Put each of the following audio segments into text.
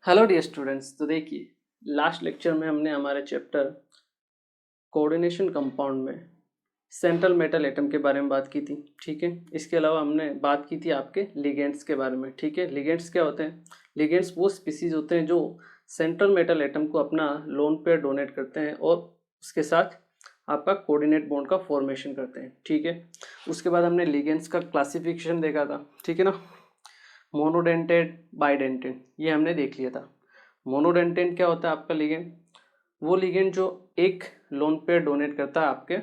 Hello dear students. तो देखिए, last lecture में हमने हमारे चैप्टर कोऑर्डिनेशन कंपाउंड में सेंट्रल मेटल एटम के बारे में बात की थी। ठीक है, इसके अलावा हमने बात की थी आपके लिगेंड्स के बारे में। ठीक है, लिगेंड्स क्या होते हैं? लिगेंड्स वो स्पीसीज होते हैं जो सेंट्रल मेटल एटम को अपना लोन पेयर डोनेट करते हैं और उसके साथ आपका कोऑर्डिनेट बॉन्ड का फॉर्मेशन करते हैं। ठीक है, उसके बाद हमने लिगेंड्स का क्लासिफिकेशन देखा था। ठीक है ना, मोनोडेंटेड, बाइडेंटेड, ये हमने देख लिया था। मोनोडेंटेड क्या होता है आपका लिगेंड? वो लिगेंड जो एक लोन पेयर डोनेट करता है आपके,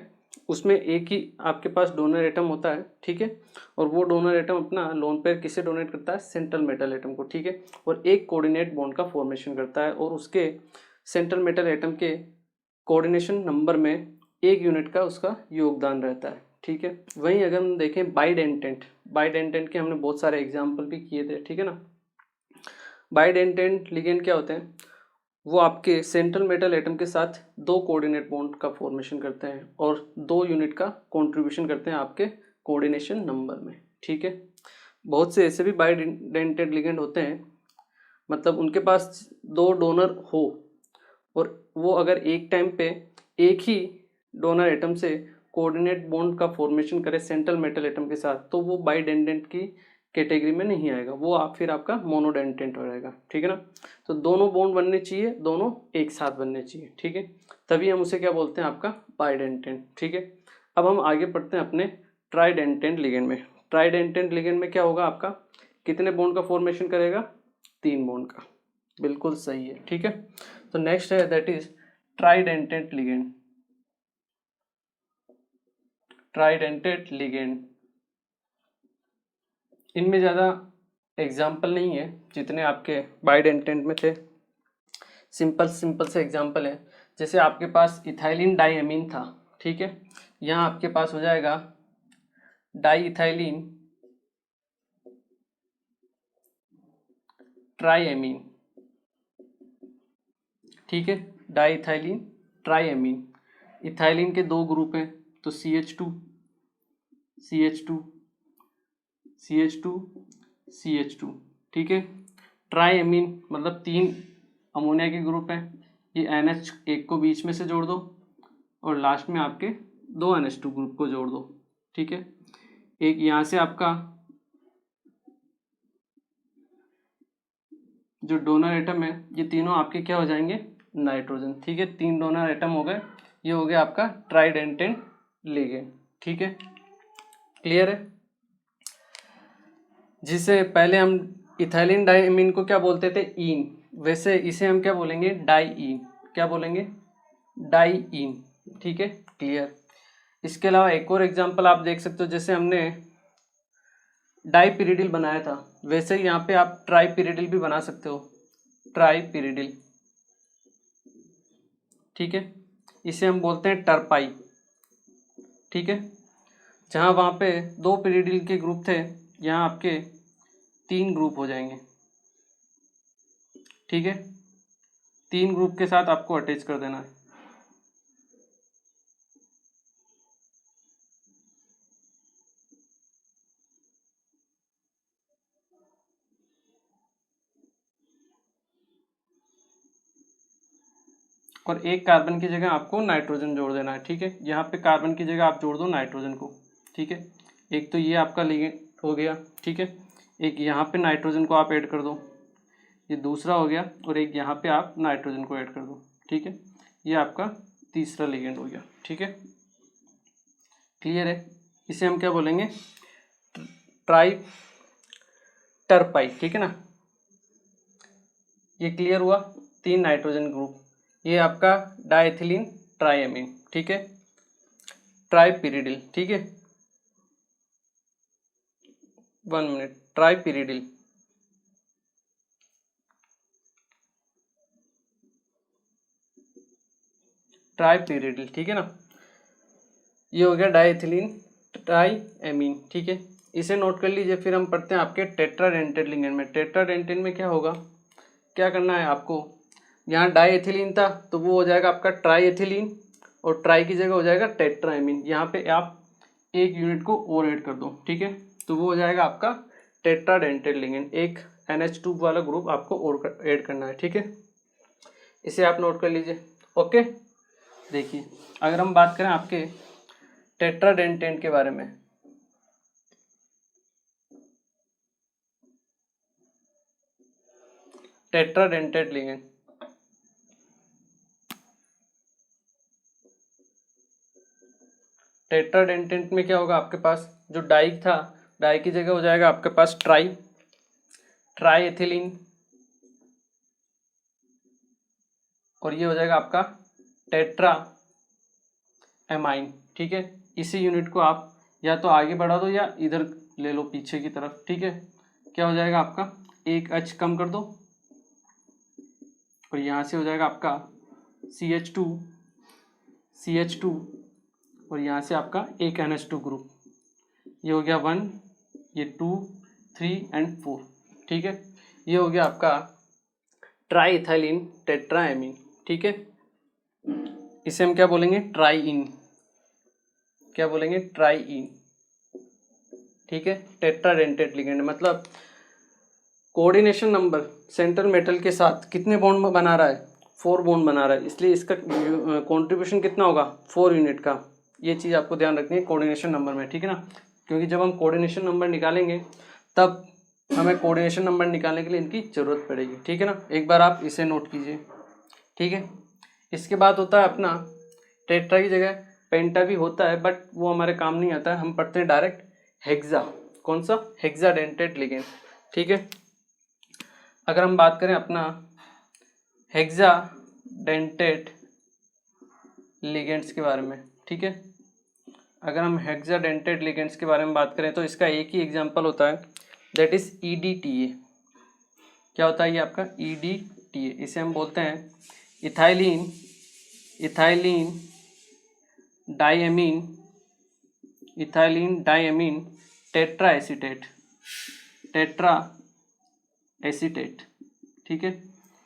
उसमें एक ही आपके पास डोनर एटम होता है। ठीक है, और वो डोनर एटम अपना लोन पेयर किसे डोनेट करता है? सेंट्रल मेटल एटम को। ठीक है, और एक कोऑर्डिनेट बॉन्ड का फॉर्मेशन करता है और उसके सेंट्रल मेटल एटम के कोऑर्डिनेशन नंबर में एक यूनिट का उसका योगदान रहता है। ठीक है, वहीं अगर हम देखें बाइडेंटेंट के हमने बहुत सारे एग्जाम्पल भी किए थे। ठीक है ना, बाइडेंटेंट लिगेंड क्या होते हैं? वो आपके सेंट्रल मेटल एटम के साथ दो कोऑर्डिनेट बॉन्ड का फॉर्मेशन करते हैं और 2 यूनिट का कंट्रीब्यूशन करते हैं आपके कोऑर्डिनेशन नंबर में। ठीक है, बहुत से ऐसे भी बाइडेंटेड लिगेंड होते हैं, मतलब उनके पास 2 डोनर हो और वो अगर एक टाइम पे एक ही डोनर एटम से कोऑर्डिनेट बॉन्ड का फॉर्मेशन करे सेंट्रल मेटल एटम के साथ, तो वो बाइडेंटेंट की कैटेगरी में नहीं आएगा, वो आप फिर आपका मोनोडेंटेंट हो जाएगा। ठीक है ना, तो दोनों बॉन्ड बनने चाहिए, दोनों एक साथ बनने चाहिए। ठीक है, तभी हम उसे क्या बोलते हैं? आपका बाइडेंटेंट। ठीक है, अब हम आगे पढ़ते हैं अपने ट्राइडेंटेंट लिगेंड में। ट्राइडेंटेंट लिगेंड में क्या होगा आपका? कितने बॉन्ड का फॉर्मेशन करेगा? 3 बॉन्ड का। बिल्कुल सही है। ठीक है, तो नेक्स्ट है दैट इज ट्राइडेंटेंट लिगेंड। ट्राइडेंटेंट लिगेंड, इनमें ज़्यादा एग्जाम्पल नहीं है जितने आपके बाइडेंटेंट में थे। सिंपल से एग्जाम्पल है, जैसे आपके पास इथाइलिन डाइएमीन था। ठीक है, यहाँ आपके पास हो जाएगा डाई इथाइलिन ट्राइएमीन। ठीक है, डाई इथाइलिन ट्राइएमीन। इथाइलिन के 2 ग्रुप हैं, तो CH2 CH2 CH2 CH2। ठीक है, ट्राइएमीन मतलब 3 अमोनिया के ग्रुप हैं, ये NH एक को बीच में से जोड़ दो और लास्ट में आपके 2 NH2 ग्रुप को जोड़ दो। ठीक है, एक यहाँ से आपका जो डोनर एटम है, ये तीनों आपके क्या हो जाएंगे? नाइट्रोजन। ठीक है, 3 डोनर एटम हो गए, ये हो गया आपका ट्राइडेंटेंट लिगेंड। ठीक है, क्लियर है? जिसे पहले हम इथाइलिन डाइमीन को क्या बोलते थे? ईन, वैसे इसे हम क्या बोलेंगे? डाईईन। क्या बोलेंगे? डाईईन। ठीक है, क्लियर। इसके अलावा एक और एग्जांपल आप देख सकते हो, जैसे हमने डाईपिरिडिल बनाया था, वैसे ही यहाँ पे आप ट्राईपिरिडिल भी बना सकते हो, ट्राईपिरिडिल। ठीक है, इसे हम बोलते हैं टर्पाई। ठीक है, जहाँ वहाँ पे 2 पिरिडिल के ग्रुप थे, यहाँ आपके 3 ग्रुप हो जाएंगे। ठीक है, 3 ग्रुप के साथ आपको अटैच कर देना है। और एक कार्बन की जगह आपको नाइट्रोजन जोड़ देना है। ठीक है, यहाँ पे कार्बन की जगह आप जोड़ दो नाइट्रोजन को। ठीक है, एक तो ये आपका लिगेंड हो गया। ठीक है, एक यहाँ पे नाइट्रोजन को आप ऐड कर दो, ये दूसरा हो गया, और एक यहाँ पे आप नाइट्रोजन को ऐड कर दो। ठीक है, ये आपका तीसरा लिगेंड हो गया। ठीक है, क्लियर है? इसे हम क्या बोलेंगे? ट्राई टर्पाई। ठीक है ना, ये क्लियर हुआ? 3 नाइट्रोजन ग्रुप, ये आपका डाइथिलीन ट्राइएमीन। ठीक है, ट्राईपिरिडिल। ठीक है, 1 मिनट, ट्राईपिरिडिल। ट्राईपिरिडिल। ठीक है ना, ये हो गया डाइथिलीन ट्राइएमीन। ठीक है, इसे नोट कर लीजिए। फिर हम पढ़ते हैं आपके टेट्राडेंटेट लिगेंड में। टेट्राडेंटेट में क्या होगा? क्या करना है आपको? यहाँ डाइएथिलीन था तो वो हो जाएगा आपका ट्राईएथिलीन, और ट्राई की जगह हो जाएगा टेट्राएमीन। यहाँ पे आप एक यूनिट को और ऐड कर दो। ठीक है, तो वो हो जाएगा आपका टेट्राडेंटेट लिगेंड, एक NH2 वाला ग्रुप आपको और ऐड करना है, ठीक है। इसे आप नोट कर लीजिए, ओके। देखिए अगर हम बात करें आपके टेट्राडेंटेट के बारे में, टेट्राडेंटेट लिगेंड, टेट्राडेंटेट में क्या होगा आपके पास, जो डाई था, डाई की जगह हो जाएगा आपके पास ट्राई एथिलीन, और ये हो जाएगा आपका टेट्रा एमाइन, ठीक है। इसी यूनिट को आप या तो आगे बढ़ा दो या इधर ले लो पीछे की तरफ, ठीक है। क्या हो जाएगा आपका, एक H कम कर दो और यहाँ से हो जाएगा आपका CH2 और यहाँ से आपका एक NH2 ग्रुप, ये हो गया 1, ये 2, 3 एंड 4, ठीक है। ये हो गया आपका ट्राई इथाइलिन टेट्राएमीन, ठीक है। इसे हम क्या बोलेंगे, ट्राईइन, क्या बोलेंगे, ट्राईइन, ठीक है। टेट्राडेंटेट लिगेंड मतलब कोऑर्डिनेशन नंबर सेंट्रल मेटल के साथ कितने बॉन्ड बना रहा है, 4 बॉन्ड बना रहा है, इसलिए इसका कंट्रीब्यूशन कितना होगा, 4 यूनिट का। ये चीज़ आपको ध्यान रखनी है कोऑर्डिनेशन नंबर में, ठीक है ना, क्योंकि जब हम कोऑर्डिनेशन नंबर निकालेंगे तब हमें कोऑर्डिनेशन नंबर निकालने के लिए इनकी ज़रूरत पड़ेगी, ठीक है ना। एक बार आप इसे नोट कीजिए, ठीक है। इसके बाद होता है अपना टेट्रा की जगह पेंटा भी होता है, बट वो हमारे काम नहीं आता है, हम पढ़ते हैं डायरेक्ट हेक्सा, कौन सा, हेक्साडेंटेट लिगेंड, ठीक है। अगर हम बात करें अपना हेक्साडेंटेट लिगेंड्स के बारे में, ठीक है, अगर हम हेक्साडेंटेट लिगेंड्स के बारे में बात करें तो इसका एक ही एग्जांपल होता है, दैट इज EDTA। क्या होता है ये आपका EDTA, इसे हम बोलते हैं इथाइलिन डाइएमीन टेट्रा एसीटेट, ठीक है।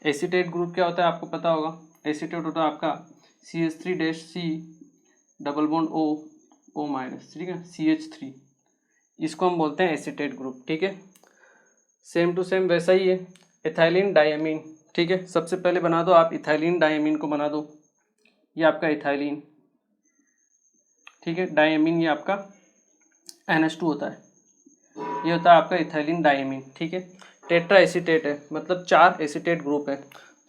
एसीटेट ग्रुप क्या होता है आपको पता होगा, एसीटेट होता है आपका CH3- डबल बॉन्ड O-, ठीक है, CH3, इसको हम बोलते हैं एसीटेट ग्रुप, ठीक है। सेम टू सेम वैसा ही है इथाइलिन डाइएमीन, ठीक है। सबसे पहले बना दो आप इथाइलिन डाइएमीन को बना दो, ये आपका इथाइलिन, ठीक है, डाइएमीन ये आपका NH2 होता है, ये होता है आपका इथाइलिन डाइएमीन, ठीक है। टेट्रा एसीटेट है मतलब 4 एसीटेट ग्रुप है,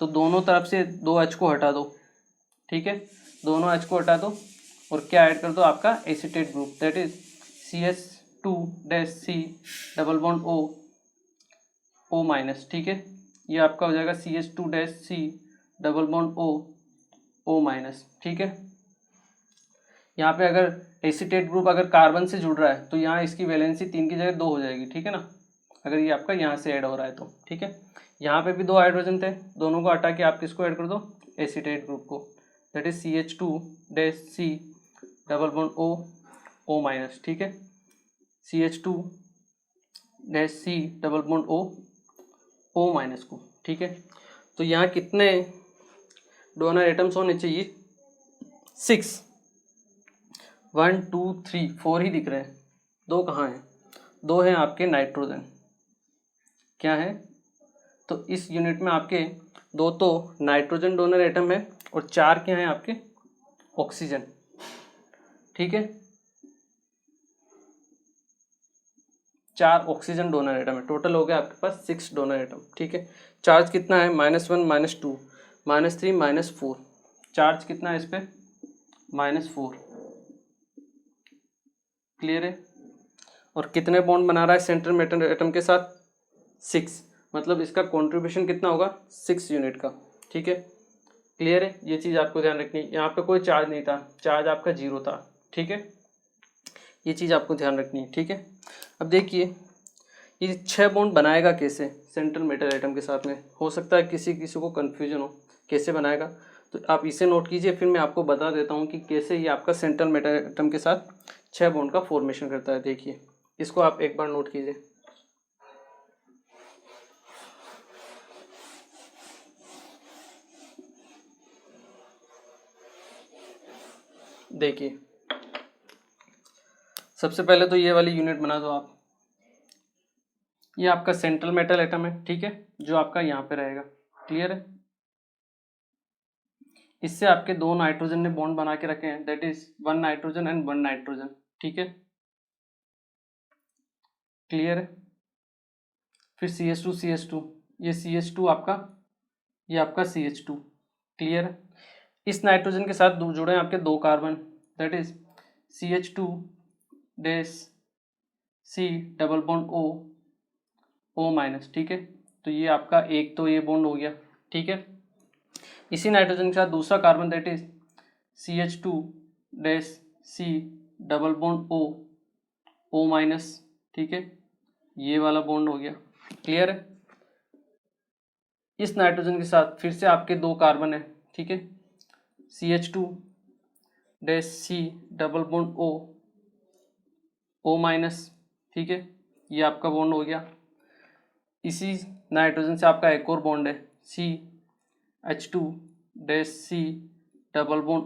तो दोनों तरफ से 2 H को हटा दो, ठीक है, दोनों H को हटा दो और क्या ऐड कर दो आपका acetate group, that is CH2-C double bond O-, ठीक है। ये आपका हो जाएगा CH2-C डबल बॉन्ड O-, ठीक है। यहाँ पे अगर एसीटेट ग्रुप अगर कार्बन से जुड़ रहा है तो यहाँ इसकी वैलेंसी 3 की जगह 2 हो जाएगी, ठीक है ना, अगर ये आपका यहाँ से ऐड हो रहा है तो, ठीक है। यहाँ पे भी 2 हाइड्रोजन थे, दोनों को हटा के आप किसको ऐड कर दो, एसीटेट ग्रुप को, that is CH2-C double bond O-, ठीक है, CH2-C डबल बॉन्ड O- को, ठीक है। तो यहाँ कितने डोनर एटम्स होने चाहिए, 6, 1 2 3 4 ही दिख रहे हैं, 2 कहाँ हैं, 2 हैं आपके नाइट्रोजन, क्या है, तो इस यूनिट में आपके 2 तो नाइट्रोजन डोनर एटम है और 4 क्या हैं आपके ऑक्सीजन, ठीक है, 4 ऑक्सीजन डोनर एटम है, टोटल हो गया आपके पास 6 डोनर एटम, ठीक है। चार्ज कितना है, -1 -2 -3 -4, चार्ज कितना है इस पे, -4, क्लियर है। और कितने बॉन्ड बना रहा है सेंट्रल मेटल एटम के साथ, 6, मतलब इसका कंट्रीब्यूशन कितना होगा, 6 यूनिट का, ठीक है, क्लियर है। ये चीज़ आपको ध्यान रखनी है, यहाँ पे कोई चार्ज नहीं था, चार्ज आपका 0 था, ठीक है, ये चीज़ आपको ध्यान रखनी है, ठीक है। अब देखिए ये 6 बॉन्ड बनाएगा कैसे सेंट्रल मेटल एटम के साथ में, हो सकता है किसी किसी को कन्फ्यूजन हो कैसे बनाएगा, तो आप इसे नोट कीजिए, फिर मैं आपको बता देता हूँ कि कैसे ये आपका सेंट्रल मेटल एटम के साथ 6 बॉन्ड का फॉर्मेशन करता है। देखिए इसको आप एक बार नोट कीजिए, देखिए सबसे पहले तो ये वाली यूनिट बना दो आप, ये आपका सेंट्रल मेटल एटम है, ठीक है, जो आपका यहाँ पे रहेगा। क्लियर है? इससे आपके दो नाइट्रोजन ने बॉन्ड बना के रखे हैं, that is 1 nitrogen and 1 nitrogen, ठीक है। क्लियर है? फिर CH2 ये CH2 आपका, ये आपका CH2। क्लियर है? इस नाइट्रोजन के साथ जुड़े हैं आपके दो carbon, that is CH2 dash C double bond O minus, ठीक है। तो ये आपका एक तो ये बॉन्ड हो गया, ठीक है। इसी नाइट्रोजन के साथ दूसरा carbon, that is CH2 dash C double bond O minus, ठीक है, ये वाला बॉन्ड हो गया। क्लियर है? इस नाइट्रोजन के साथ फिर से आपके दो कार्बन है, ठीक है, CH2 dash C double bond O minus, ठीक है, ये आपका बॉन्ड हो गया। इसी नाइट्रोजन से आपका एक और बॉन्ड है, CH2 dash C double bond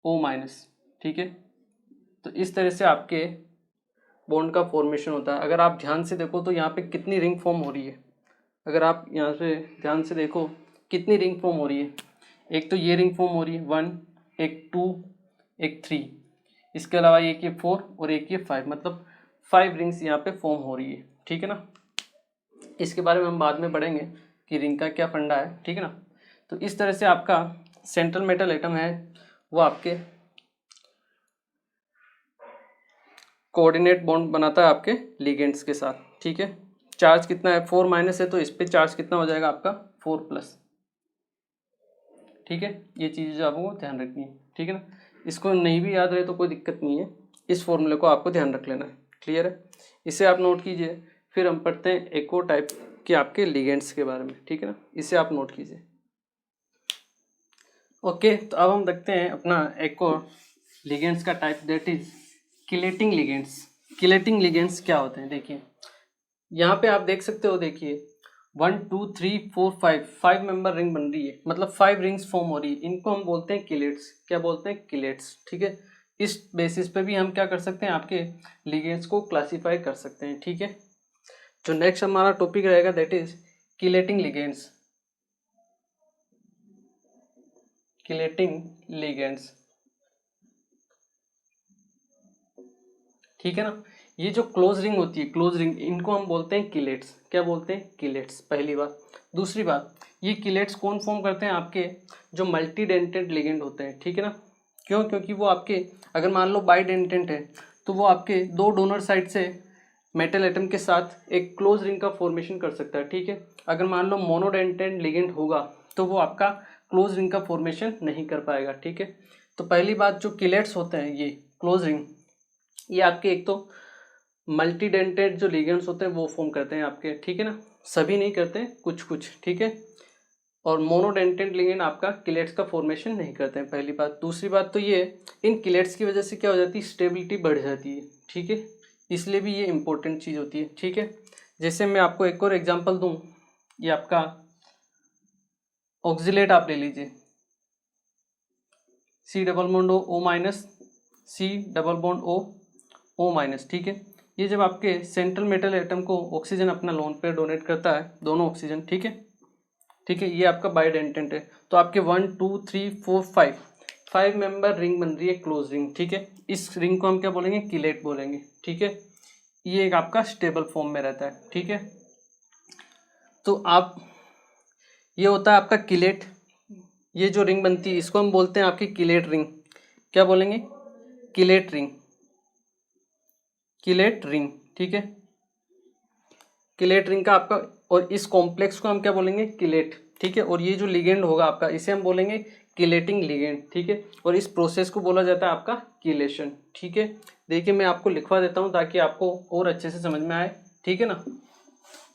O minus, ठीक है। तो इस तरह से आपके बॉन्ड का फॉर्मेशन होता है। अगर आप ध्यान से देखो तो यहाँ पे कितनी रिंग फॉर्म हो रही है, अगर आप यहाँ से ध्यान से देखो कितनी रिंग फॉर्म हो रही है। एक तो ये रिंग फॉर्म हो रही है 1, एक 2, एक 3, इसके अलावा एक ये 4 और एक ये 5, मतलब 5 रिंग्स यहाँ पे फॉर्म हो रही है, ठीक है ना। इसके बारे में हम बाद में पढ़ेंगे कि रिंग का क्या फंडा है, ठीक है ना। तो इस तरह से आपका सेंट्रल मेटल एटम है वो आपके कोऑर्डिनेट बॉन्ड बनाता है आपके लिगेंड्स के साथ, ठीक है। चार्ज कितना है, 4 माइनस है, तो इस पे चार्ज कितना हो जाएगा आपका 4 प्लस, ठीक है। ये चीज़ आपको ध्यान रखनी है, ठीक है ना। इसको नहीं भी याद रहे तो कोई दिक्कत नहीं है, इस फॉर्मूले को आपको ध्यान रख लेना है। क्लियर है? इसे आप नोट कीजिए। फिर हम पढ़ते हैं एक और टाइप के आपके लिगेंड्स के बारे में, ठीक है ना, इसे आप नोट कीजिए। ओके, तो अब हम देखते हैं अपना एक और लिगेंड्स का type, that is chelating ligands. Chelating ligands क्या होते हैं, देखिए यहाँ पे आप देख सकते हो, देखिए 1 2 3 4 5 मेंबर रिंग बन रही है, मतलब 5 रिंग्स फॉर्म हो रही है। इनको हम बोलते हैं किलेट्स। क्या बोलते हैं? किलेट्स, ठीक है। इस बेसिस पे भी हम क्या कर सकते हैं, आपके लिगेंड्स को क्लासीफाई कर सकते हैं, ठीक है। जो नेक्स्ट हमारा टॉपिक रहेगा that is chelating ligands. Chelating ligands, ठीक है ना। ये जो क्लोज रिंग होती है, क्लोज रिंग, इनको हम बोलते हैं किलेट्स। क्या बोलते हैं? किलेट्स, पहली बात। दूसरी बात, ये किलेट्स कौन फॉर्म करते हैं? आपके जो मल्टीडेंटेड लिगेंड होते हैं, ठीक है ना। क्यों? क्योंकि वो आपके, अगर मान लो बाइडेंटेंट है तो वो आपके दो डोनर साइड से मेटल एटम के साथ एक क्लोज रिंग का फॉर्मेशन कर सकता है, ठीक है। अगर मान लो मोनोडेंटेड लिगेंड होगा तो वो आपका क्लोज रिंग का फॉर्मेशन नहीं कर पाएगा, ठीक है। तो पहली बात, जो किलेट्स होते हैं ये क्लोज रिंग, ये आपके एक तो मल्टीडेंटेड जो लिगेंड्स होते हैं वो फॉर्म करते हैं आपके, ठीक है ना। सभी नहीं करते, कुछ कुछ, ठीक है। और मोनोडेंटेड लिगेंड आपका किलेट्स का फॉर्मेशन नहीं करते हैं, पहली बात। दूसरी बात तो ये, इन किलेट्स की वजह से क्या हो जाती है, स्टेबिलिटी बढ़ जाती है, ठीक है। इसलिए भी ये इंपॉर्टेंट चीज़ होती है, ठीक है। जैसे मैं आपको एक और एग्जांपल दूं, ये आपका ऑक्जिलेट आप ले लीजिए, C double bond O minus, C double bond O minus, ठीक है। ये जब आपके सेंट्रल मेटल एटम को ऑक्सीजन अपना लोन पेयर डोनेट करता है, दोनों ऑक्सीजन, ठीक है, ठीक है, ये आपका बाइडेंटेंट है। तो आपके 1 2 3 4 5 मेंबर रिंग बन रही है, क्लोज रिंग, ठीक है। इस रिंग को हम क्या बोलेंगे? किलेट बोलेंगे, ठीक है। ये एक आपका स्टेबल फॉर्म में रहता है, ठीक है। तो आप, ये होता है आपका किलेट। ये जो रिंग बनती है इसको हम बोलते हैं आपकी किलेट रिंग। क्या बोलेंगे? किलेट रिंग, किलेट रिंग, ठीक है। किलेट रिंग का आपका, और इस कॉम्प्लेक्स को हम क्या बोलेंगे? किलेट, ठीक है। और ये जो लिगेंड होगा आपका, इसे हम बोलेंगे किलेटिंग लिगेंड, ठीक है। और इस प्रोसेस को बोला जाता है आपका किलेशन, ठीक है। देखिए मैं आपको लिखवा देता हूँ ताकि आपको और अच्छे से समझ में आए, ठीक है ना,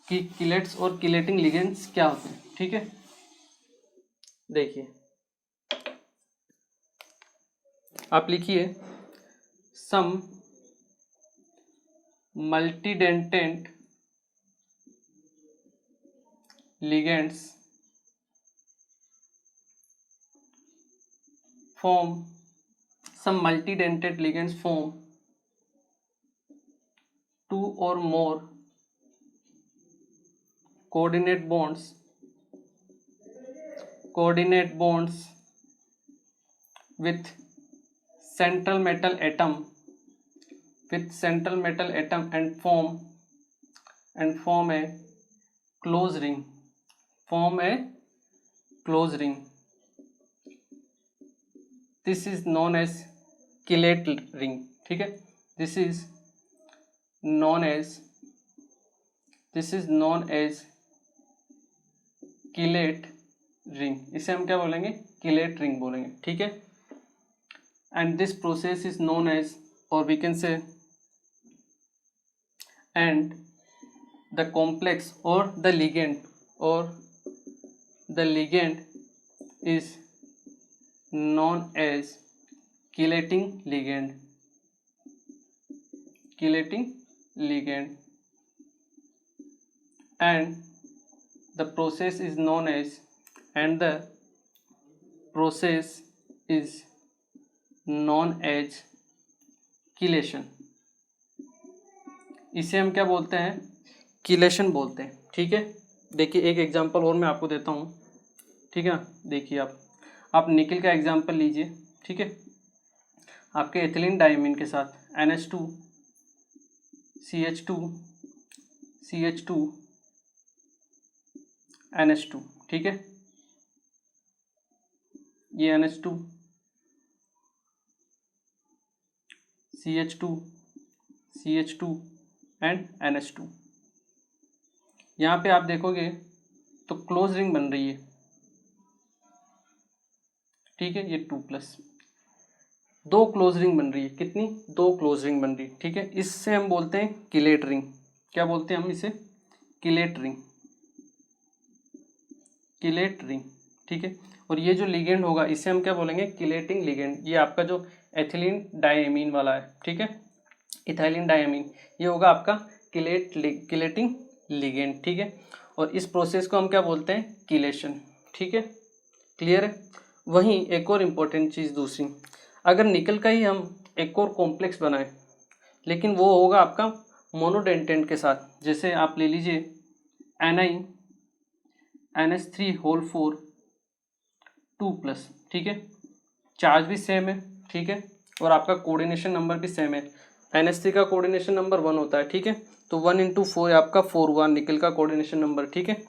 कि किलेट्स और किलेटिंग लिगेंड्स क्या होते हैं, ठीक है। देखिए आप लिखिए, सम मल्टीडेंटेंट ligands form, some multidentate ligands form two or more coordinate bonds with central metal atom and form a closed ring. This is known as chelate ring. ठीक है, this is known as chelate ring. इसे हम क्या बोलेंगे? chelate ring बोलेंगे. ठीक है, and this process is known as, or we can say, and the complex or the ligand is known as chelating ligand, and the process is known as chelation. इसे हम क्या बोलते हैं? कीलेशन बोलते हैं. ठीक है, देखिए एक एग्जांपल और मैं आपको देता हूँ. ठीक है ना, देखिए आप निकल का एग्जांपल लीजिए. ठीक है, आपके एथिलीन डायमीन के साथ NH2 CH2 NH2. ठीक है, ये NH2 CH2 एंड NH2. यहाँ पे आप देखोगे तो क्लोज रिंग बन रही है. ठीक है, ये 2+, 2 क्लोज रिंग बन रही है. कितनी? 2 क्लोज रिंग बन रही है. ठीक है, इससे हम बोलते हैं किलेट रिंग. क्या बोलते हैं हम इसे? Chelate ring. ठीक है, और ये जो लिगेंड होगा इसे हम क्या बोलेंगे? Chelating ligand. ये आपका जो एथिलीन डायमीन वाला है, ठीक है, इथाइलिन डायमीन, ये होगा आपका किलेटिंग लिगेंड. ठीक है, और इस प्रोसेस को हम क्या बोलते हैं? किलेशन. ठीक है, क्लियर है. वहीं एक और इम्पोर्टेंट चीज़ दूसरी, अगर निकल का ही हम एक और कॉम्प्लेक्स बनाएं, लेकिन वो होगा आपका मोनोडेंटेंट के साथ. जैसे आप ले लीजिए NH3 2+. ठीक है, चार्ज भी सेम है. ठीक है, और आपका कोऑर्डिनेशन नंबर भी सेम है. NH3 का कोऑर्डिनेशन नंबर 1 होता है. ठीक है, तो 1 × 4 आपका 4 हुआ निकल का कोऑर्डिनेशन नंबर. ठीक है,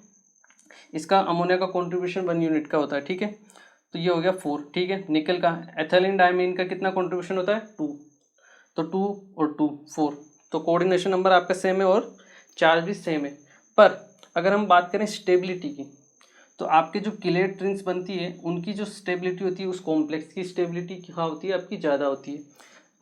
इसका अमोनिया का कॉन्ट्रीब्यूशन 1 यूनिट का होता है. ठीक है, तो ये हो गया 4. ठीक है, निकल का एथिलीन डायमीन का कितना कॉन्ट्रीब्यूशन होता है? 2. तो 2 और 2 4. तो कोऑर्डिनेशन नंबर आपका सेम है और चार्ज भी सेम है. पर अगर हम बात करें स्टेबिलिटी की, तो आपके जो किलेट रिंग्स बनती है उनकी जो स्टेबिलिटी होती है, उस कॉम्प्लेक्स की स्टेबिलिटी क्या होती है? आपकी ज़्यादा होती है.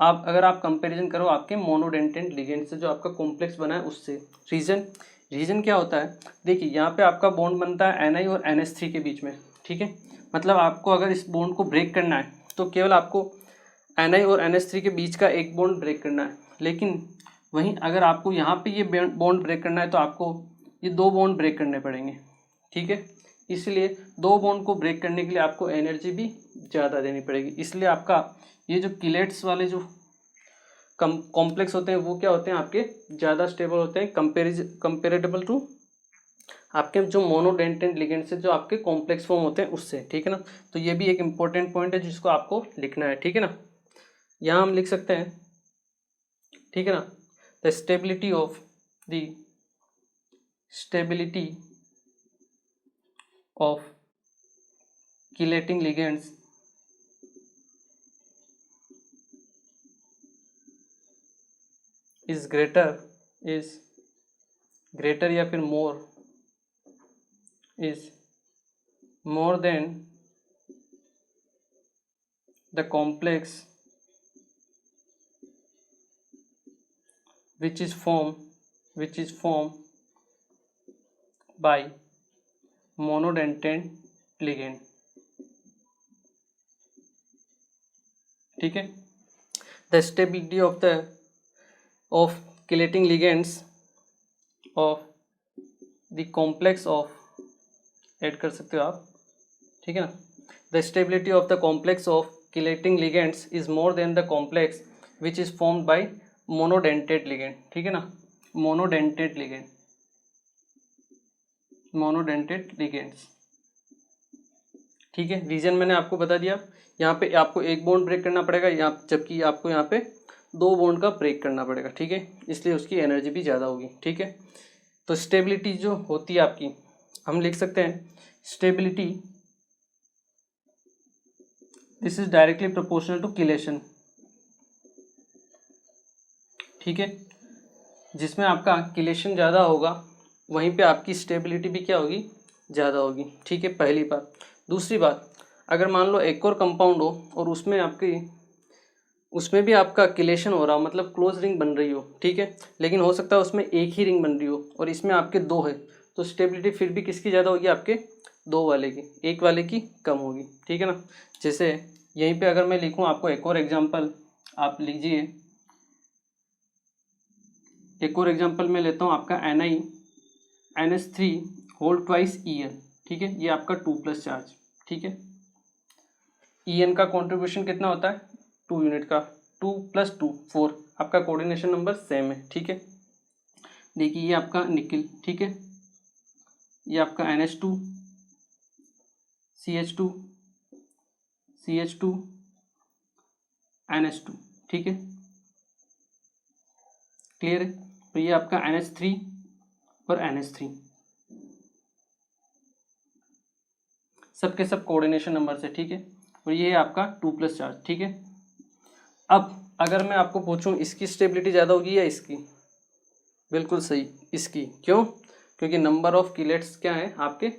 अगर आप कंपैरिजन करो आपके मोनोडेंटेंट लिगेंड से जो आपका कॉम्प्लेक्स बना है उससे. रीजन क्या होता है? देखिए यहाँ पे आपका बॉन्ड बनता है Ni और NH3 के बीच में. ठीक है, मतलब आपको अगर इस बॉन्ड को ब्रेक करना है तो केवल आपको Ni और NH3 के बीच का एक बॉन्ड ब्रेक करना है. लेकिन वहीं अगर आपको यहाँ पे ये बॉन्ड ब्रेक करना है तो आपको ये 2 बॉन्ड ब्रेक करने पड़ेंगे. ठीक है, इसलिए 2 बॉन्ड को ब्रेक करने के लिए आपको एनर्जी भी ज़्यादा देनी पड़ेगी. इसलिए आपका ये जो किलेट्स वाले जो कॉम्प्लेक्स होते हैं वो क्या होते हैं? आपके ज़्यादा स्टेबल होते हैं कंपेरेटिबल टू आपके जो मोनोडेंटेंट लिगेंड से जो आपके कॉम्प्लेक्स फॉर्म होते हैं उससे. ठीक है ना, तो ये भी एक इम्पोर्टेंट पॉइंट है जिसको आपको लिखना है. ठीक है ना, यहाँ हम लिख सकते हैं. ठीक है ना, the stability of chelating ligands is greater या फिर more than the complex which is formed by monodentate ligand. ठीक है, the stability of chelating ligands of the complex of add कर सकते हो आप. ठीक है ना, the stability of the complex of chelating ligands is more than the complex which is formed by monodentate ligand. ठीक है ना, monodentate ligand. Monodentate ligands. ठीक है, रीजन मैंने आपको बता दिया। यहाँ पे आपको एक बॉन्ड ब्रेक करना पड़ेगा, यहाँ जबकि आपको यहाँ पे दो बॉन्ड का ब्रेक करना पड़ेगा। ठीक है, इसलिए उसकी एनर्जी भी ज़्यादा होगी। ठीक है, तो स्टेबिलिटी जो होती है आपकी, हम लिख सकते हैं stability this is directly proportional to chelation. ठीक है, जिसमें आपका किलेशन ज़्यादा होगा वहीं पे आपकी स्टेबिलिटी भी क्या होगी, ज़्यादा होगी। ठीक है, पहली बात। दूसरी बात, अगर मान लो एक और कंपाउंड हो और उसमें भी आपका किलेशन हो रहा हो, मतलब क्लोज रिंग बन रही हो। ठीक है, लेकिन हो सकता है उसमें एक ही रिंग बन रही हो और इसमें आपके दो है, तो स्टेबिलिटी फिर भी किसकी ज़्यादा होगी, आपके दो वाले की, एक वाले की कम होगी। ठीक है ना। जैसे यहीं पे अगर मैं लिखूं आपको एक और एग्जांपल, आप लीजिए। एक और एग्जांपल मैं लेता हूं आपका NiNH3 होल ट्वाइस En। ठीक है, ये आपका 2+ चार्ज। ठीक है, En का कॉन्ट्रीब्यूशन कितना होता है, 2 यूनिट का, 2 + 2 4, आपका कोऑर्डिनेशन नंबर सेम है। ठीक है, देखिए ये आपका निकिल। ठीक है, ये आपका NH2 CH2 CH2 NH2। ठीक है, क्लियर है। तो ये आपका NH3 और NH3 सबके सब कोऑर्डिनेशन नंबर से। ठीक है, और ये है आपका 2+ चार्ज। ठीक है, अब अगर मैं आपको पूछूं इसकी स्टेबिलिटी ज़्यादा होगी या इसकी, बिल्कुल सही इसकी। क्यों, क्योंकि नंबर ऑफ किलेट्स क्या है आपके,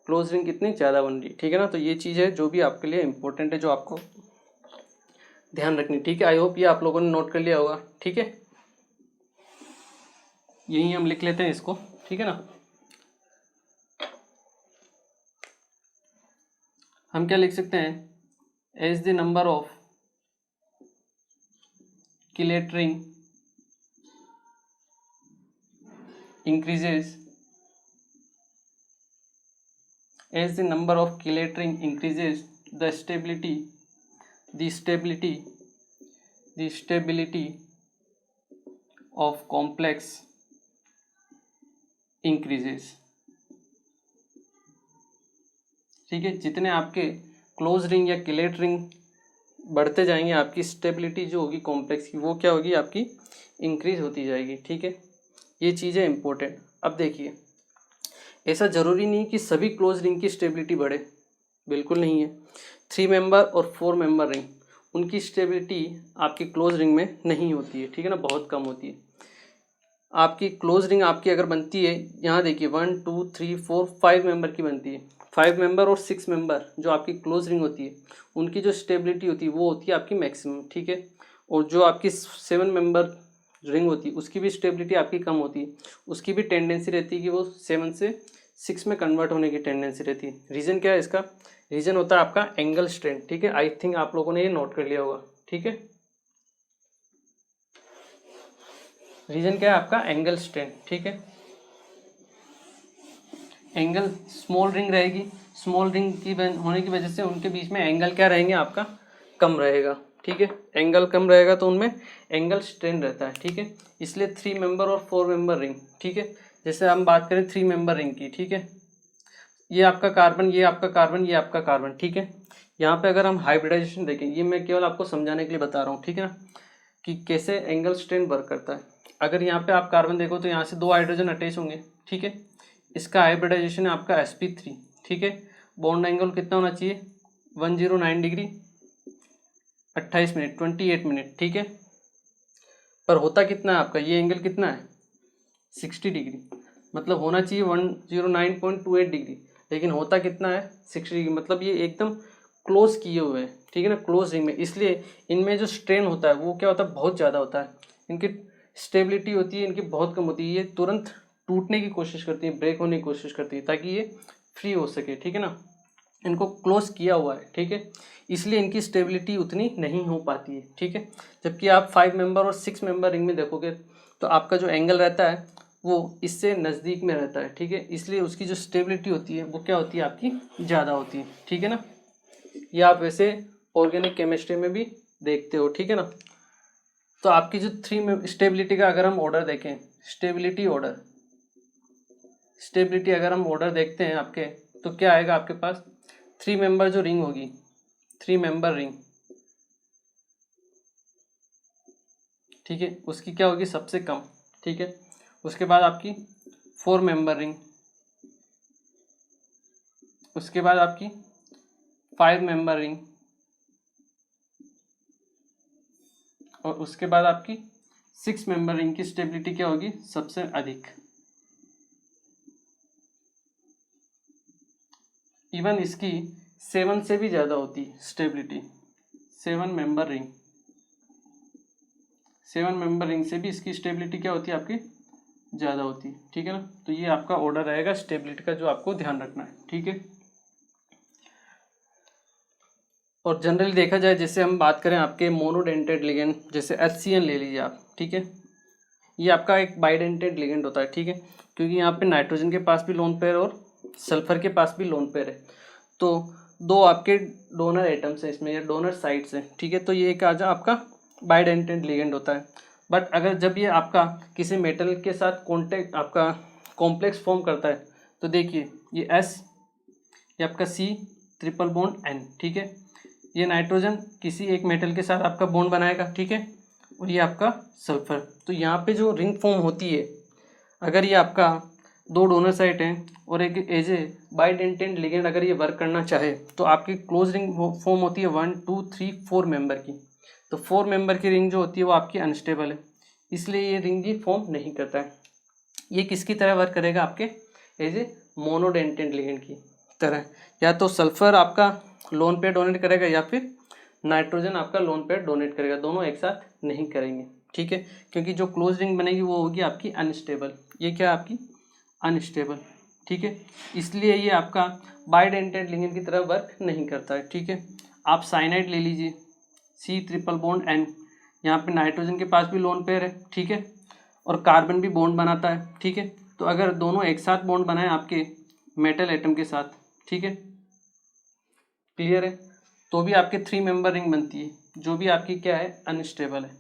क्लोज रिंग कितनी ज़्यादा बन रही है। ठीक है ना, तो ये चीज़ है जो भी आपके लिए इंपॉर्टेंट है, जो आपको ध्यान रखनी। ठीक है, आई होप ये आप लोगों ने नोट कर लिया होगा। ठीक है, यही हम लिख लेते हैं इसको। ठीक है ना, हम क्या लिख सकते हैं, as the number of chelate ring increases, as the number of kilate ring increases, the stability of complex increases। ठीक है, जितने आपके क्लोज रिंग या किलेट रिंग बढ़ते जाएंगे, आपकी स्टेबिलिटी जो होगी कॉम्प्लेक्स की, वो क्या होगी, आपकी इंक्रीज होती जाएगी। ठीक है, ये चीज़ है इंपॉर्टेंट। अब देखिए, ऐसा ज़रूरी नहीं कि सभी क्लोज रिंग की स्टेबिलिटी बढ़े, बिल्कुल नहीं है। 3 मेंबर और 4 मेंबर रिंग, उनकी स्टेबिलिटी आपकी क्लोज रिंग में नहीं होती है। ठीक है ना, बहुत कम होती है। आपकी क्लोज रिंग आपकी अगर बनती है, यहाँ देखिए 1 2 3 4 5 मेंबर की बनती है। 5 मेंबर और 6 मेंबर जो आपकी क्लोज रिंग होती है, उनकी जो स्टेबिलिटी होती है वो होती है आपकी मैक्सिमम। ठीक है, और जो आपकी 7 मेंबर रिंग होती है उसकी भी स्टेबिलिटी आपकी कम होती है, उसकी भी टेंडेंसी रहती है कि वो 7 से 6 में कन्वर्ट होने की टेंडेंसी रहती है। रीज़न क्या है इसका, रीज़न होता है आपका एंगल स्ट्रेंथ। ठीक है, आई थिंक आप लोगों ने ये नोट कर लिया होगा। ठीक है, रीज़न क्या है आपका, एंगल स्ट्रेंथ। ठीक है, एंगल स्मॉल रिंग रहेगी, स्मॉल रिंग की होने की वजह से उनके बीच में एंगल क्या रहेंगे, आपका कम रहेगा। ठीक है, एंगल कम रहेगा तो उनमें एंगल स्ट्रेन रहता है। ठीक है, इसलिए 3 मेंबर और 4 मेंबर रिंग। ठीक है, जैसे हम बात करें 3 मेंबर रिंग की। ठीक है, ये आपका कार्बन, ये आपका कार्बन, ये आपका कार्बन। ठीक है, यहाँ पे अगर हम हाइब्रिडाइजेशन देखें, ये मैं केवल आपको समझाने के लिए बता रहा हूँ। ठीक है ना, कि कैसे एंगल स्ट्रेन वर्क करता है। अगर यहाँ पे आप कार्बन देखो तो यहाँ से 2 हाइड्रोजन अटैच होंगे। ठीक है, इसका हाइब्रिडाइजेशन है आपका sp3। ठीक है, बॉन्ड एंगल कितना होना चाहिए, 109 डिग्री 28 मिनट 28 मिनट। ठीक है, पर होता कितना है आपका, ये एंगल कितना है 60 डिग्री, मतलब होना चाहिए 109.28 डिग्री, लेकिन होता कितना है 60 डिग्री, मतलब ये एकदम क्लोज किए हुए हैं। ठीक है ना, क्लोज रिंग में, इसलिए इनमें जो स्ट्रेन होता है वो क्या होता है, बहुत ज़्यादा होता है। इनकी स्टेबिलिटी होती है इनकी बहुत कम होती है, ये तुरंत टूटने की कोशिश करती है, ब्रेक होने की कोशिश करती है, ताकि ये फ्री हो सके। ठीक है ना, इनको क्लोज किया हुआ है। ठीक है, इसलिए इनकी स्टेबिलिटी उतनी नहीं हो पाती है। ठीक है, जबकि आप 5 मेंबर और 6 मेंबर रिंग में देखोगे तो आपका जो एंगल रहता है वो इससे नज़दीक में रहता है। ठीक है, इसलिए उसकी जो स्टेबिलिटी होती है वो क्या होती है, आपकी ज़्यादा होती है। ठीक है ना, ये आप वैसे ऑर्गेनिक केमिस्ट्री में भी देखते हो। ठीक है ना, तो आपकी जो 3 स्टेबिलिटी का अगर हम ऑर्डर देखें, स्टेबिलिटी ऑर्डर, स्टेबिलिटी अगर हम ऑर्डर देखते हैं आपके, तो क्या आएगा आपके पास, 3 मेंबर जो रिंग होगी, 3 मेंबर रिंग, ठीक है, उसकी क्या होगी, सबसे कम, ठीक है। उसके बाद आपकी 4 मेंबर रिंग, उसके बाद आपकी 5 मेंबर रिंग, और उसके बाद आपकी 6 मेंबर रिंग की स्टेबिलिटी क्या होगी, सबसे अधिक। इवन इसकी 7 से भी ज़्यादा होती है stability, 7 member ring, 7 member ring से भी इसकी स्टेबिलिटी क्या होती है आपकी, ज़्यादा होती है, ठीक है ना। तो ये आपका ऑर्डर रहेगा स्टेबिलिटी का, जो आपको ध्यान रखना है, ठीक है। और जनरली देखा जाए, जैसे हम बात करें आपके मोनोडेंटेड लिगेंड, जैसे HCN ले लीजिए आप, ठीक है, ये आपका एक बाइडेंटेड लिगेंड होता है, ठीक है, क्योंकि यहाँ पे नाइट्रोजन के पास भी लोन पेयर और सल्फर के पास भी लोन पेयर है, तो दो आपके डोनर एटम्स हैं इसमें, या डोनर साइट्स हैं, ठीक है, तो ये एक आजा आपका बाइडेंटेड लिगेंड होता है। बट अगर जब ये आपका किसी मेटल के साथ कॉन्टेक्ट, आपका कॉम्प्लेक्स फॉर्म करता है, तो देखिए ये S, ये आपका C ट्रिपल बॉन्ड N, ठीक है, ये नाइट्रोजन किसी एक मेटल के साथ आपका बॉन्ड बनाएगा, ठीक है, और ये आपका सल्फर। तो यहाँ पे जो रिंग फॉर्म होती है, अगर ये आपका दो डोनर साइट हैं और एक एज ए बाइडेंटेड लिगेंड अगर ये वर्क करना चाहे, तो आपकी क्लोज रिंग फॉर्म होती है 1 2 3 4 मेंबर की। तो 4 मेंबर की रिंग जो होती है वो आपकी अनस्टेबल है, इसलिए ये रिंग ही फॉर्म नहीं करता है। ये किसकी तरह वर्क करेगा, आपके एज ए मोनोडेंटेड लिगेंड की तरह, या तो सल्फर आपका लोन पेयर डोनेट करेगा या फिर नाइट्रोजन आपका लोन पेयर डोनेट करेगा, दोनों एक साथ नहीं करेंगे, ठीक है, क्योंकि जो क्लोज रिंग बनेगी वो होगी आपकी अनस्टेबल। ये क्या है आपकी अनस्टेबल, ठीक है, इसलिए ये आपका बाइडेंटेड लिगेंड की तरह वर्क नहीं करता है, ठीक है। आप साइनाइड ले लीजिए, C ट्रिपल बॉन्ड N, यहाँ पे नाइट्रोजन के पास भी लोन पेयर है, ठीक है, और कार्बन भी बॉन्ड बनाता है, ठीक है। तो अगर दोनों एक साथ बॉन्ड बनाए आपके मेटल एटम के साथ, ठीक है, क्लियर है, तो भी आपके 3 मेंबर रिंग बनती है, जो भी आपकी क्या है, अनस्टेबल है,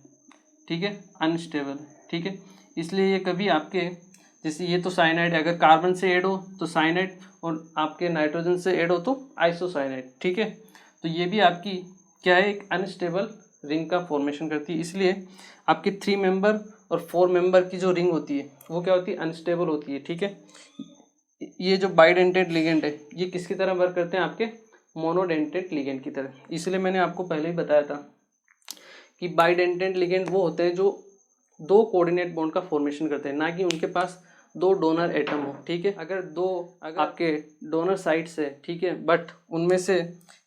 ठीक है, अनस्टेबल है, ठीक है। इसलिए ये कभी आपके, जैसे ये तो साइनाइड है, अगर कार्बन से ऐड हो तो साइनाइड, और आपके नाइट्रोजन से ऐड हो तो आइसोसाइनाइड, ठीक है। तो ये भी आपकी क्या है, एक अनस्टेबल रिंग का फॉर्मेशन करती है, इसलिए आपकी 3 मेंबर और 4 मेंबर की जो रिंग होती है वो क्या होती है, अनस्टेबल होती है, ठीक है। ये जो बाइडेंटेड लिगेंड है, ये किसकी तरह वर्क करते हैं, आपके मोनोडेंटेड लिगेंड की तरह। इसलिए मैंने आपको पहले ही बताया था कि बाइडेंटेड लिगेंड वो होते हैं जो दो कोऑर्डिनेट बॉन्ड का फॉर्मेशन करते हैं, ना कि उनके पास दो डोनर एटम हो, ठीक है। अगर आपके डोनर साइट्स है, ठीक है, बट उनमें से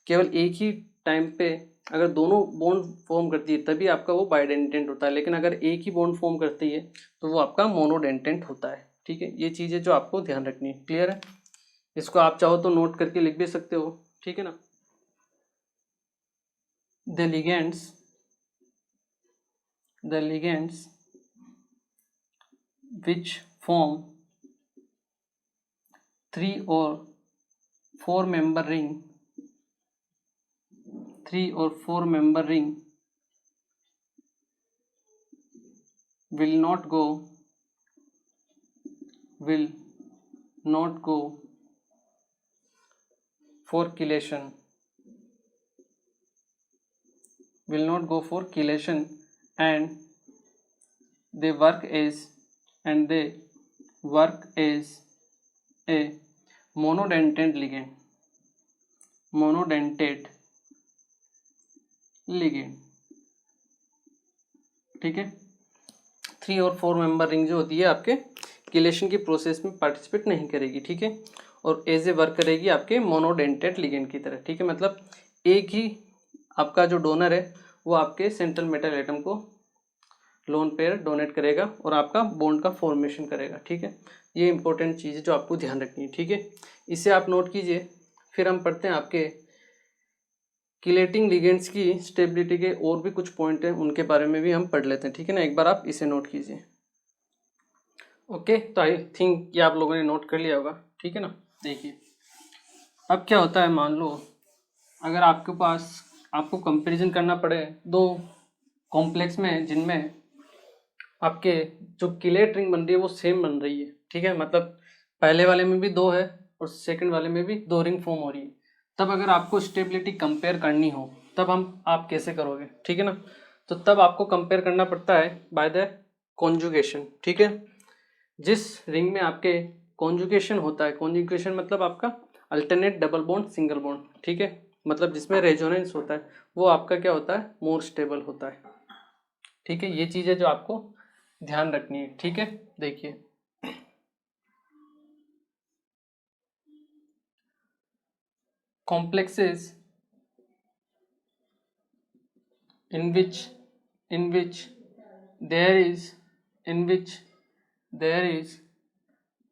केवल एक ही टाइम पे अगर दोनों बॉन्ड फॉर्म करती है तभी आपका वो बाइडेंटेंट होता है, लेकिन अगर एक ही बॉन्ड फॉर्म करती है तो वो आपका मोनोडेंटेंट होता है, ठीक है। ये चीज़ें जो आपको ध्यान रखनी है, क्लियर है। इसको आप चाहो तो नोट करके लिख भी सकते हो, ठीक है ना। The ligands which form 3 or 4 member ring, 3 or 4 member ring will not go for chelation, and they work as a monodentate ligand, ठीक है। 3 और 4 मेंबर रिंग जो होती है आपके किलेशन की प्रोसेस में पार्टिसिपेट नहीं करेगी, ठीक है, और एज ए वर्क करेगी आपके मोनोडेंटेड लिगेंड की तरह, ठीक है। मतलब एक ही आपका जो डोनर है वो आपके सेंट्रल मेटल एटम को लोन पेयर डोनेट करेगा और आपका बॉन्ड का फॉर्मेशन करेगा, ठीक है। ये इंपॉर्टेंट चीज़ है जो आपको ध्यान रखनी है, ठीक है। इसे आप नोट कीजिए। फिर हम पढ़ते हैं आपके किलेटिंग लिगेंड्स की स्टेबिलिटी के और भी कुछ पॉइंट हैं, उनके बारे में भी हम पढ़ लेते हैं, ठीक है ना। एक बार आप इसे नोट कीजिए। ओके, तो आई थिंक ये आप लोगों ने नोट कर लिया होगा, ठीक है ना। देखिए अब क्या होता है, मान लो अगर आपके पास आपको कंपैरिजन करना पड़े दो कॉम्प्लेक्स में जिनमें आपके जो किलेट रिंग बन रही है वो सेम बन रही है, ठीक है, मतलब पहले वाले में भी 2 है और सेकंड वाले में भी 2 रिंग फॉर्म हो रही है। तब अगर आपको स्टेबिलिटी कंपेयर करनी हो तब आप कैसे करोगे, ठीक है ना। तो तब आपको कंपेयर करना पड़ता है बाय द कॉन्जुगेशन, ठीक है। जिस रिंग में आपके कॉन्जुगेशन होता है, कॉन्जुगेशन मतलब आपका alternate double bond single bond, ठीक है, मतलब जिसमें रेजोनेंस होता है, वो आपका क्या होता है, मोर स्टेबल होता है, ठीक है। ये चीज़ें जो आपको ध्यान रखनी है, ठीक है। देखिए complexes in which there is in which there is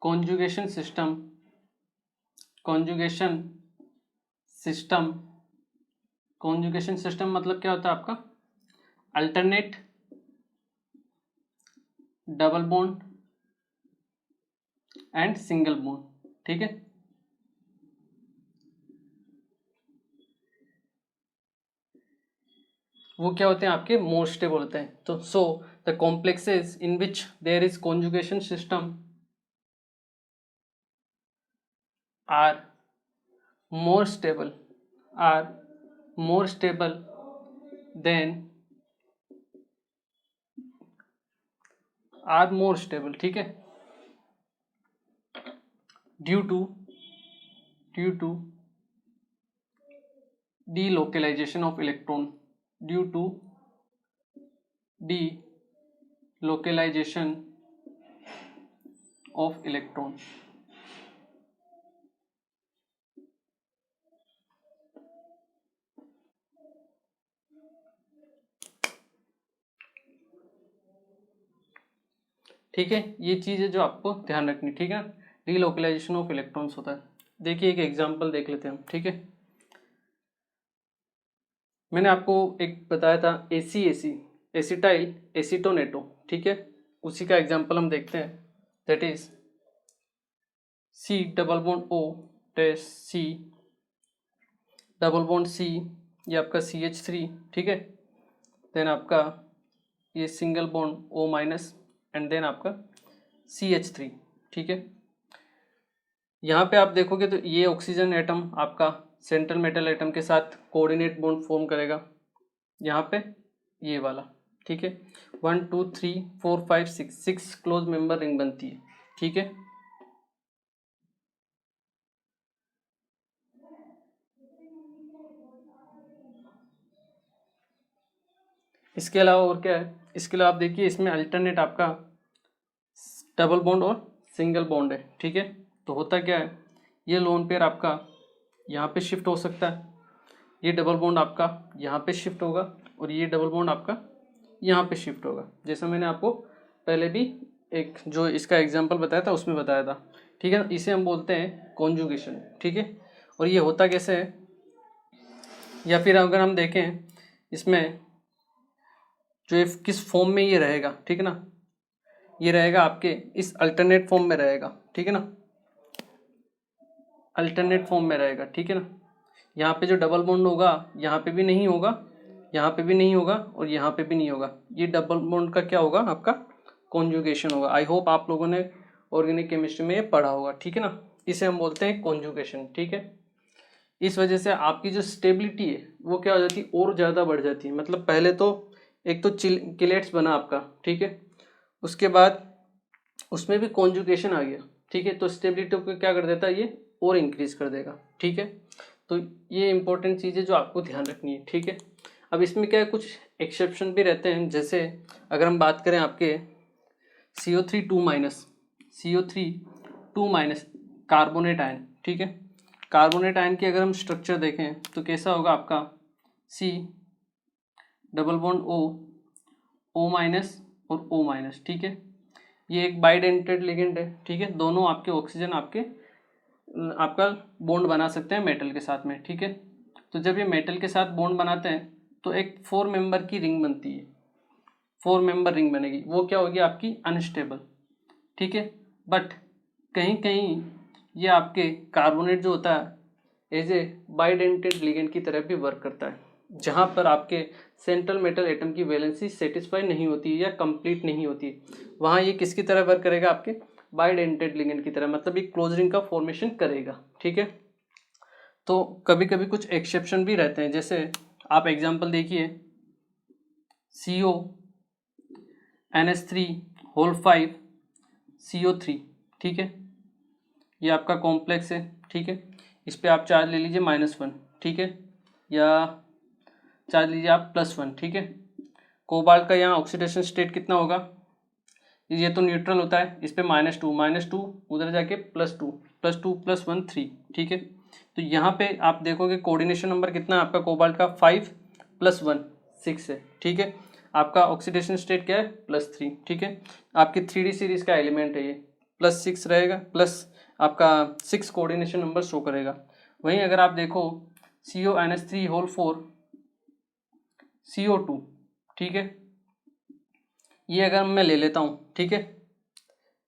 conjugation system conjugation system मतलब क्या होता है आपका, alternate double bond and single bond, ठीक है। वो क्या होते हैं आपके, मोर स्टेबल होते हैं। तो so the complexes in which there is conjugation system are more stable are more stable than are more stable, ठीक है, due to delocalization of electron, due to delocalization of electron। ठीक है, ये चीज़ है जो आपको ध्यान रखनी, ठीक है। डीलोकलाइजेशन ऑफ इलेक्ट्रॉन्स होता है। देखिए एक एग्जांपल देख लेते हैं हम, ठीक है। मैंने आपको एक बताया था एसिटाइल एसीटोनेटो, ठीक है, उसी का एग्जांपल हम देखते हैं। That is C double bond O dash C double bond C, ये आपका CH3, ठीक है। देन आपका ये single bond O minus and then आपका CH3, ठीक है। यहाँ पे आप देखोगे तो ये ऑक्सीजन एटम आपका सेंट्रल मेटल एटम के साथ कोऑर्डिनेट बॉन्ड फॉर्म करेगा, यहाँ पे ये वाला, ठीक है। 1 2 3 4 5 6 क्लोज मेंबर रिंग बनती है, ठीक है। इसके अलावा और क्या है, इसके अलावा आप देखिए इसमें अल्टरनेट आपका डबल बॉन्ड और सिंगल बॉन्ड है, ठीक है। तो होता क्या है, ये लोन पेयर आपका यहाँ पे शिफ्ट हो सकता है, ये डबल बॉन्ड आपका यहाँ पे शिफ्ट होगा और ये डबल बॉन्ड आपका यहाँ पे शिफ्ट होगा, जैसा मैंने आपको पहले भी एक जो इसका एग्जांपल बताया था उसमें बताया था, ठीक है। इसे हम बोलते हैं कॉन्जुगेशन, ठीक है। और ये होता कैसे है, या फिर अगर हम देखें इसमें जो किस फॉर्म में ये रहेगा, ठीक है ना, ये रहेगा आपके इस अल्टरनेट फॉर्म में रहेगा, ठीक है ना, अल्टरनेट फॉर्म में रहेगा, ठीक है ना। यहाँ पे जो डबल बॉन्ड होगा यहाँ पे भी नहीं होगा, यहाँ पे भी नहीं होगा और यहाँ पे भी नहीं होगा, ये डबल बॉन्ड का क्या होगा, आपका कॉन्जुगेशन होगा। आई होप आप लोगों ने ऑर्गेनिक केमिस्ट्री में ये पढ़ा होगा, ठीक है ना। इसे हम बोलते हैं कॉन्जुगेशन, ठीक है। इस वजह से आपकी जो स्टेबिलिटी है वो क्या हो जाती है, और ज़्यादा बढ़ जाती है। मतलब पहले तो एक तो किलेट्स बना आपका, ठीक है, उसके बाद उसमें भी कॉन्जुगेशन आ गया, ठीक है, तो स्टेबिलिटी को क्या कर देता है, ये और इंक्रीज कर देगा, ठीक है। तो ये इंपॉर्टेंट चीज़ है जो आपको ध्यान रखनी है, ठीक है। अब इसमें क्या है, कुछ एक्सेप्शन भी रहते हैं, जैसे अगर हम बात करें आपके CO3 2 माइनस कार्बोनेट आयन, ठीक है। कार्बोनेट आयन की अगर हम स्ट्रक्चर देखें तो कैसा होगा आपका, C double bond O minus और O माइनस, ठीक है। ये एक बाइडेंटेड लिगेंड है, ठीक है, दोनों आपके ऑक्सीजन आपका बॉन्ड बना सकते हैं मेटल के साथ में, ठीक है। तो जब ये मेटल के साथ बॉन्ड बनाते हैं तो एक 4 मेंबर की रिंग बनती है, 4 मेंबर रिंग बनेगी, वो क्या होगी आपकी अनस्टेबल, ठीक है। बट कहीं कहीं ये आपके कार्बोनेट जो होता है एज ए बाइडेंटेड लिगेंड की तरह भी वर्क करता है, जहाँ पर आपके सेंट्रल मेटल एटम की वैलेंसी सेटिस्फाई नहीं होती है या कंप्लीट नहीं होती है, वहाँ ये किसकी तरह वर्क करेगा, आपके बाइडेंटेड लिगेंड की तरह, मतलब ये क्लोज रिंग का फॉर्मेशन करेगा, ठीक है। तो कभी कभी कुछ एक्सेप्शन भी रहते हैं, जैसे आप एग्जांपल देखिए CO NH3 होल 5 CO3, ठीक है, ये आपका कॉम्प्लेक्स है, ठीक है। इस पे आप चार्ज ले लीजिए -1, ठीक है, या चार्ज लीजिए आप +1, ठीक है। कोबाल्ट का यहाँ ऑक्सीडेशन स्टेट कितना होगा, ये तो न्यूट्रल होता है, इस पे -2 उधर जाके +2 +2 +1 3, ठीक है। तो यहाँ पे आप देखोगे कोऑर्डिनेशन नंबर कितना है आपका कोबाल्ट का, 5 + 1 6 है, ठीक है। आपका ऑक्सीडेशन स्टेट क्या है, +3, ठीक है। आपकी 3D सीरीज का एलिमेंट है ये, +6 रहेगा, प्लस आपका 6 कोऑर्डिनेशन नंबर शो करेगा। वहीं अगर आप देखो CONH3 होल 4 CO2, ठीक है, ये अगर मैं ले लेता हूँ, ठीक है,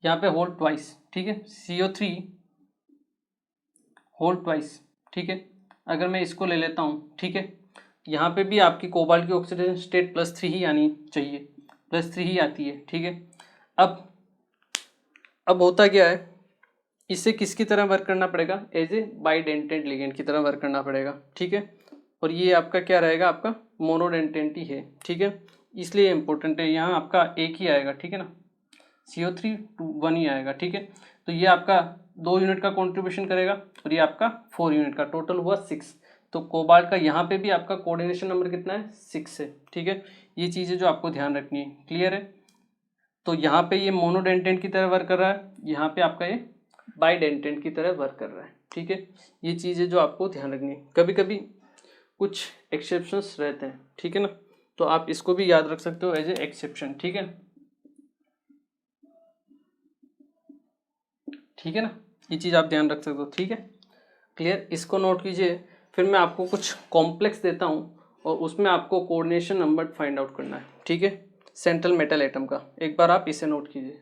यहाँ पे होल ट्वाइस, ठीक है, CO3 होल ट्वाइस, ठीक है, अगर मैं इसको ले लेता हूँ, ठीक है, यहाँ पे भी आपकी कोबाल्ट की ऑक्सीडेशन स्टेट +3 ही आनी चाहिए, +3 ही आती है, ठीक है। अब होता क्या है, इसे किसकी तरह वर्क करना पड़ेगा, एज ए बाइडेंटेड लिगेंड की तरह वर्क करना पड़ेगा, ठीक है। और ये आपका क्या रहेगा, आपका मोनोडेंटेंट ही है, ठीक है, इसलिए इंपॉर्टेंट है। यहाँ आपका एक ही आएगा, ठीक है ना, CO3 1 ही आएगा, ठीक है। तो ये आपका 2 यूनिट का कॉन्ट्रीब्यूशन करेगा और ये आपका 4 यूनिट का, टोटल हुआ 6। तो कोबाल्ट का यहाँ पे भी आपका कोऑर्डिनेशन नंबर कितना है, 6 है, ठीक है। ये चीज़ें जो आपको ध्यान रखनी है, क्लियर है। तो यहाँ पे ये मोनोडेंटेंट की तरह वर्क कर रहा है, यहाँ पे आपका ये बाइडेंटेंट की तरह वर्क कर रहा है, ठीक है। ये चीज़ें जो आपको ध्यान रखनी है, कभी कभी कुछ एक्सेप्शंस रहते हैं, ठीक है ना, तो आप इसको भी याद रख सकते हो एज ए एक्सेप्शन, ठीक है, ठीक है ना, ये चीज़ आप ध्यान रख सकते हो, ठीक है, क्लियर। इसको नोट कीजिए। फिर मैं आपको कुछ कॉम्प्लेक्स देता हूँ और उसमें आपको कोऑर्डिनेशन नंबर फाइंड आउट करना है, ठीक है, सेंट्रल मेटल एटम का। एक बार आप इसे नोट कीजिए।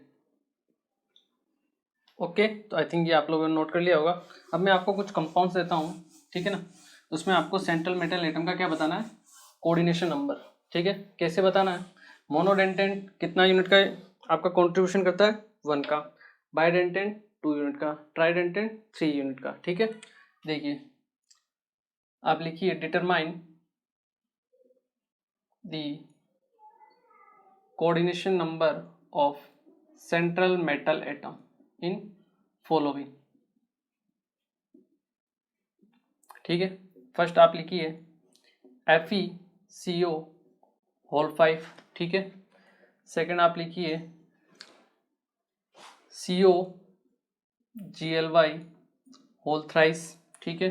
ओके, तो आई थिंक ये आप लोगों ने नोट कर लिया होगा। अब मैं आपको कुछ कंपाउंड्स देता हूँ, ठीक है ना, उसमें आपको सेंट्रल मेटल एटम का क्या बताना है, कोऑर्डिनेशन नंबर, ठीक है। कैसे बताना है, मोनोडेंटेंट कितना यूनिट का आपका कॉन्ट्रीब्यूशन करता है, 1 का, बाइडेंटेंट 2 यूनिट का, ट्राइडेंटेंट 3 यूनिट का, ठीक है। देखिए आप लिखिए determine the coordination number of central metal atom in following, ठीक है। फर्स्ट आप लिखिए FeCO होल 5, ठीक है। सेकंड आप लिखिए COGly होल थ्राइस, ठीक है।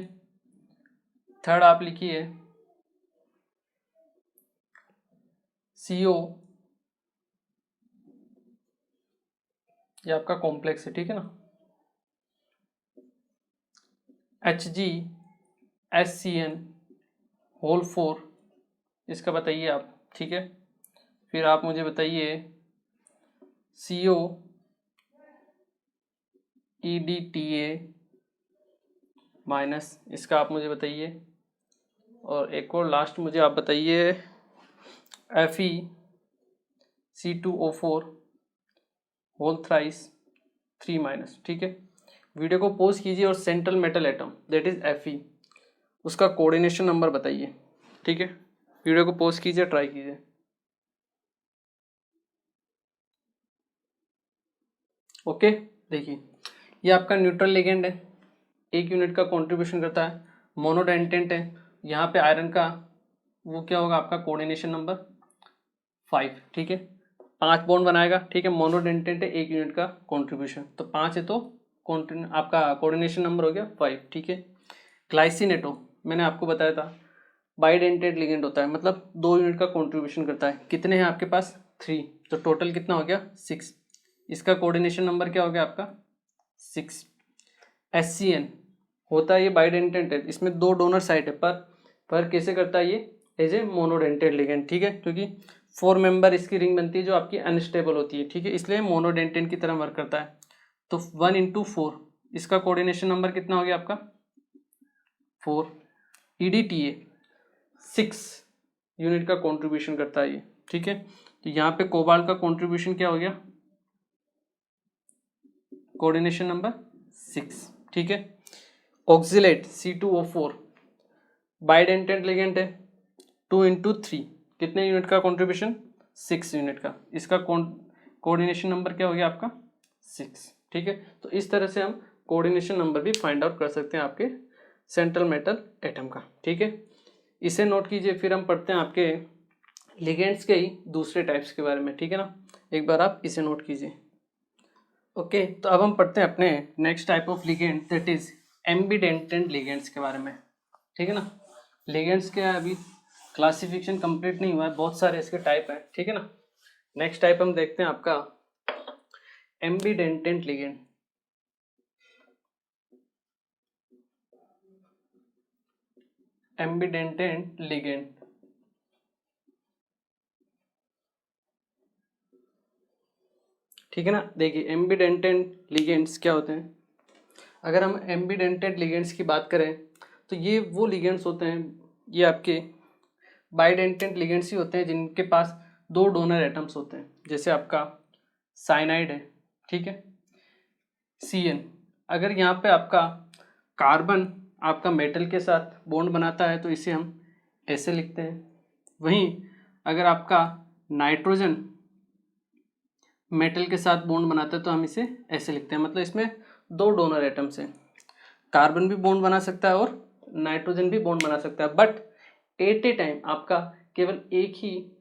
थर्ड आप लिखिए CO, ये आपका कॉम्प्लेक्स है, ठीक है ना, HgSCN होल 4, इसका बताइए आप, ठीक है। फिर आप मुझे बताइए COEDTA माइनस, इसका आप मुझे बताइए। और एक और लास्ट मुझे आप बताइए FeC2O4 होल थ्राइस 3 माइनस, ठीक है। वीडियो को पॉज कीजिए और central metal atom that is Fe, उसका कोऑर्डिनेशन नंबर बताइए, ठीक है। वीडियो को पॉज कीजिए, ट्राई कीजिए। ओके, देखिए ये आपका न्यूट्रल लिगेंड है, 1 यूनिट का कंट्रीब्यूशन करता है, मोनोडेंटेंट है। यहाँ पे आयरन का वो क्या होगा, आपका कोऑर्डिनेशन नंबर 5, ठीक है, 5 बॉन्ड बनाएगा, ठीक है। मोनोडेंटेंट है, 1 यूनिट का कंट्रीब्यूशन, तो 5 है, तो आपका कोऑर्डिनेशन नंबर हो गया 5, ठीक है। ग्लाइसिनेटो मैंने आपको बताया था बाइडेंटेड लिगेंड होता है, मतलब 2 यूनिट का कंट्रीब्यूशन करता है। कितने हैं आपके पास, 3, तो टोटल कितना हो गया 6। इसका कोऑर्डिनेशन नंबर क्या हो गया आपका 6। HCN होता है ये बाइडेंटेड है, इसमें 2 डोनर साइट है, पर कैसे करता है ये, एज ए मोनोडेंटेड लिगेंड, ठीक है, क्योंकि 4 मेंबर इसकी रिंग बनती है जो आपकी अनस्टेबल होती है, ठीक है, इसलिए मोनोडेंटेड की तरह वर्क करता है। तो 1 × 4, इसका कोऑर्डिनेशन नंबर कितना हो गया आपका 4। EDTA 6 यूनिट का कंट्रीब्यूशन करता है ये, ठीक है। तो यहाँ पे कोबाल्ट का कंट्रीब्यूशन क्या हो गया कोऑर्डिनेशन नंबर 6, ठीक है। ऑक्सिलेट C2O4 बाइडेंटेंट लिगेंड है, 2 × 3 कितने यूनिट का कॉन्ट्रीब्यूशन, 6 यूनिट का। इसका कोऑर्डिनेशन नंबर क्या हो गया आपका 6, ठीक है। तो इस तरह से हम कोऑर्डिनेशन नंबर भी फाइंड आउट कर सकते हैं आपके सेंट्रल मेटल एटम का, ठीक है। इसे नोट कीजिए। फिर हम पढ़ते हैं आपके लिगेंड्स के ही दूसरे टाइप्स के बारे में, ठीक है ना। एक बार आप इसे नोट कीजिए। ओके, तो अब हम पढ़ते हैं अपने next type of ligand, that is ambidentate ligands के बारे में, ठीक है ना। लिगेंड्स के अभी क्लासिफिकेशन कंप्लीट नहीं हुआ है, बहुत सारे इसके टाइप हैं, ठीक है ना। नेक्स्ट टाइप हम देखते हैं आपका एम्बिडेंटेंट लिगेंड। एम्बिडेंटेंट लिगेंड, ठीक है ना। देखिए एम्बिडेंटेंट लिगेंड्स क्या होते हैं। अगर हम एम्बिडेंटेंट लिगेंड्स की बात करें तो ये वो लिगेंड्स होते हैं, ये आपके बाइडेंटेंट लिगेंड्स ही होते हैं जिनके पास 2 डोनर एटम्स होते हैं। जैसे आपका साइनाइड है, ठीक है, CN। अगर यहाँ पे आपका कार्बन आपका मेटल के साथ बॉन्ड बनाता है तो इसे हम ऐसे लिखते हैं। वहीं अगर आपका नाइट्रोजन मेटल के साथ बॉन्ड बनाता है तो हम इसे ऐसे लिखते हैं। मतलब इसमें 2 डोनर एटम्स हैं, कार्बन भी बॉन्ड बना सकता है और नाइट्रोजन भी बॉन्ड बना सकता है, बट एट ए टाइम आपका केवल एक ही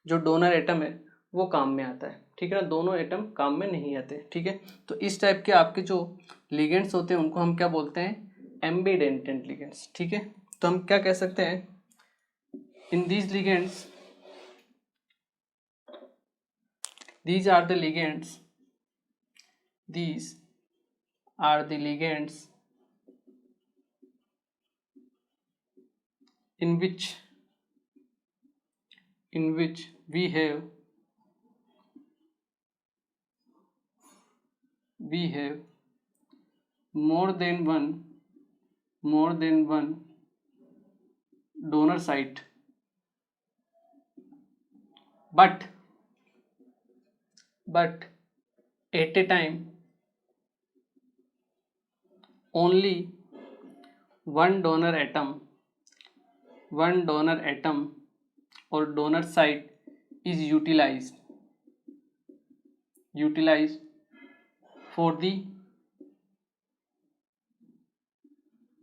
जो डोनर एटम है वो काम में आता है, ठीक है ना। दोनों एटम काम में नहीं आते, ठीक है। तो इस टाइप के आपके जो लिगेंड्स होते हैं उनको हम क्या बोलते हैं, एम्बिडेंटेंट लिगेंड्स, ठीक है। तो हम क्या कह सकते हैं, in these ligands, these are the ligands, these are the ligands in which we have more than one donor site, but at a time only one donor atom or donor site is utilized for the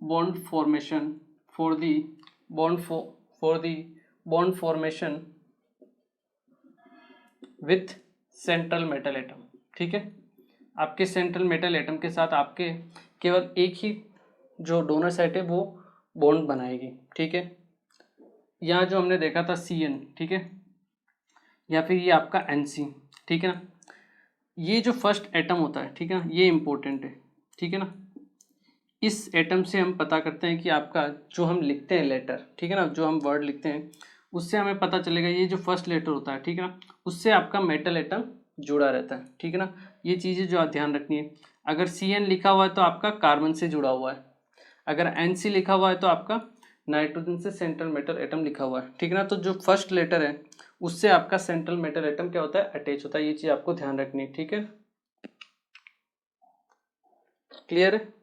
bond formation, with central metal atom, ठीक है। आपके central metal atom के साथ आपके केवल एक ही जो donor site है वो बॉन्ड बनाएगी, ठीक है। यहाँ जो हमने देखा था CN, ठीक है, या फिर ये आपका NC, ठीक है ना। ये जो फर्स्ट एटम होता है, ठीक है ना, ये इंपॉर्टेंट है, ठीक है ना। इस एटम से हम पता करते हैं कि आपका जो हम लिखते हैं लेटर, ठीक है ना, जो हम वर्ड लिखते हैं उससे हमें पता चलेगा ये जो फर्स्ट लेटर होता है, ठीक है ना, उससे आपका मेटल एटम जुड़ा रहता है, ठीक है ना। ये चीज़ें जो आप ध्यान रखनी है। अगर CN लिखा हुआ है तो आपका कार्बन से जुड़ा हुआ है, अगर NC लिखा हुआ है तो आपका नाइट्रोजन से सेंट्रल मेटल एटम लिखा हुआ है, ठीक है ना। तो जो फर्स्ट लेटर है उससे आपका सेंट्रल मेटल एटम क्या होता है, अटैच होता है। ये चीज़ आपको ध्यान रखनी है, ठीक है। क्लियर है।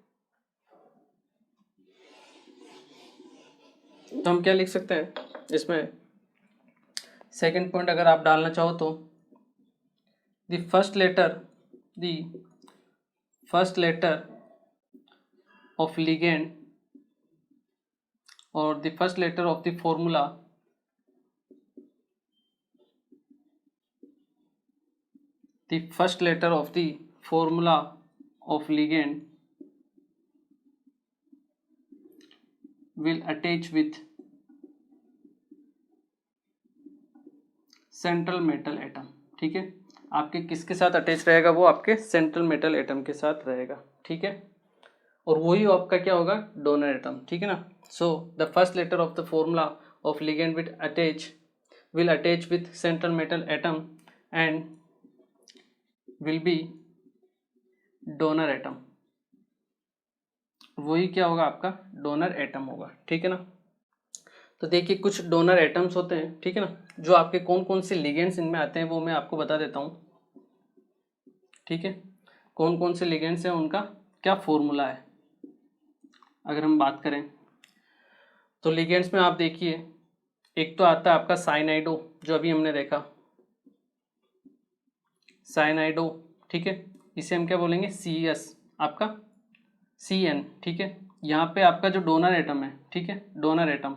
तो हम क्या लिख सकते हैं इसमें, सेकंड पॉइंट अगर आप डालना चाहो तो the first letter of ligand और the first letter of the formula of ligand will attach with central metal atom, ठीक है। आपके किसके साथ अटैच रहेगा, वो आपके सेंट्रल मेटल एटम के साथ रहेगा, ठीक है। और वही आपका क्या होगा, डोनर एटम, ठीक है ना। So the first letter of the formula of ligand will attach with central metal atom and will be donor atom। वही क्या होगा, आपका डोनर एटम होगा, ठीक है ना। तो देखिए कुछ डोनर एटम्स होते हैं, ठीक है ना, जो आपके कौन कौन से लिगेंड्स इनमें आते हैं वो मैं आपको बता देता हूँ, ठीक है। कौन कौन से लिगेंड्स हैं, उनका क्या फॉर्मूला है। अगर हम बात करें तो लिगेंड्स में आप देखिए, एक तो आता है आपका साइनाइडो, जो अभी हमने देखा साइनाइडो, ठीक है, इसे हम क्या बोलेंगे CS, आपका CN, ठीक है। यहाँ पे आपका जो डोनर एटम है, ठीक है, डोनर एटम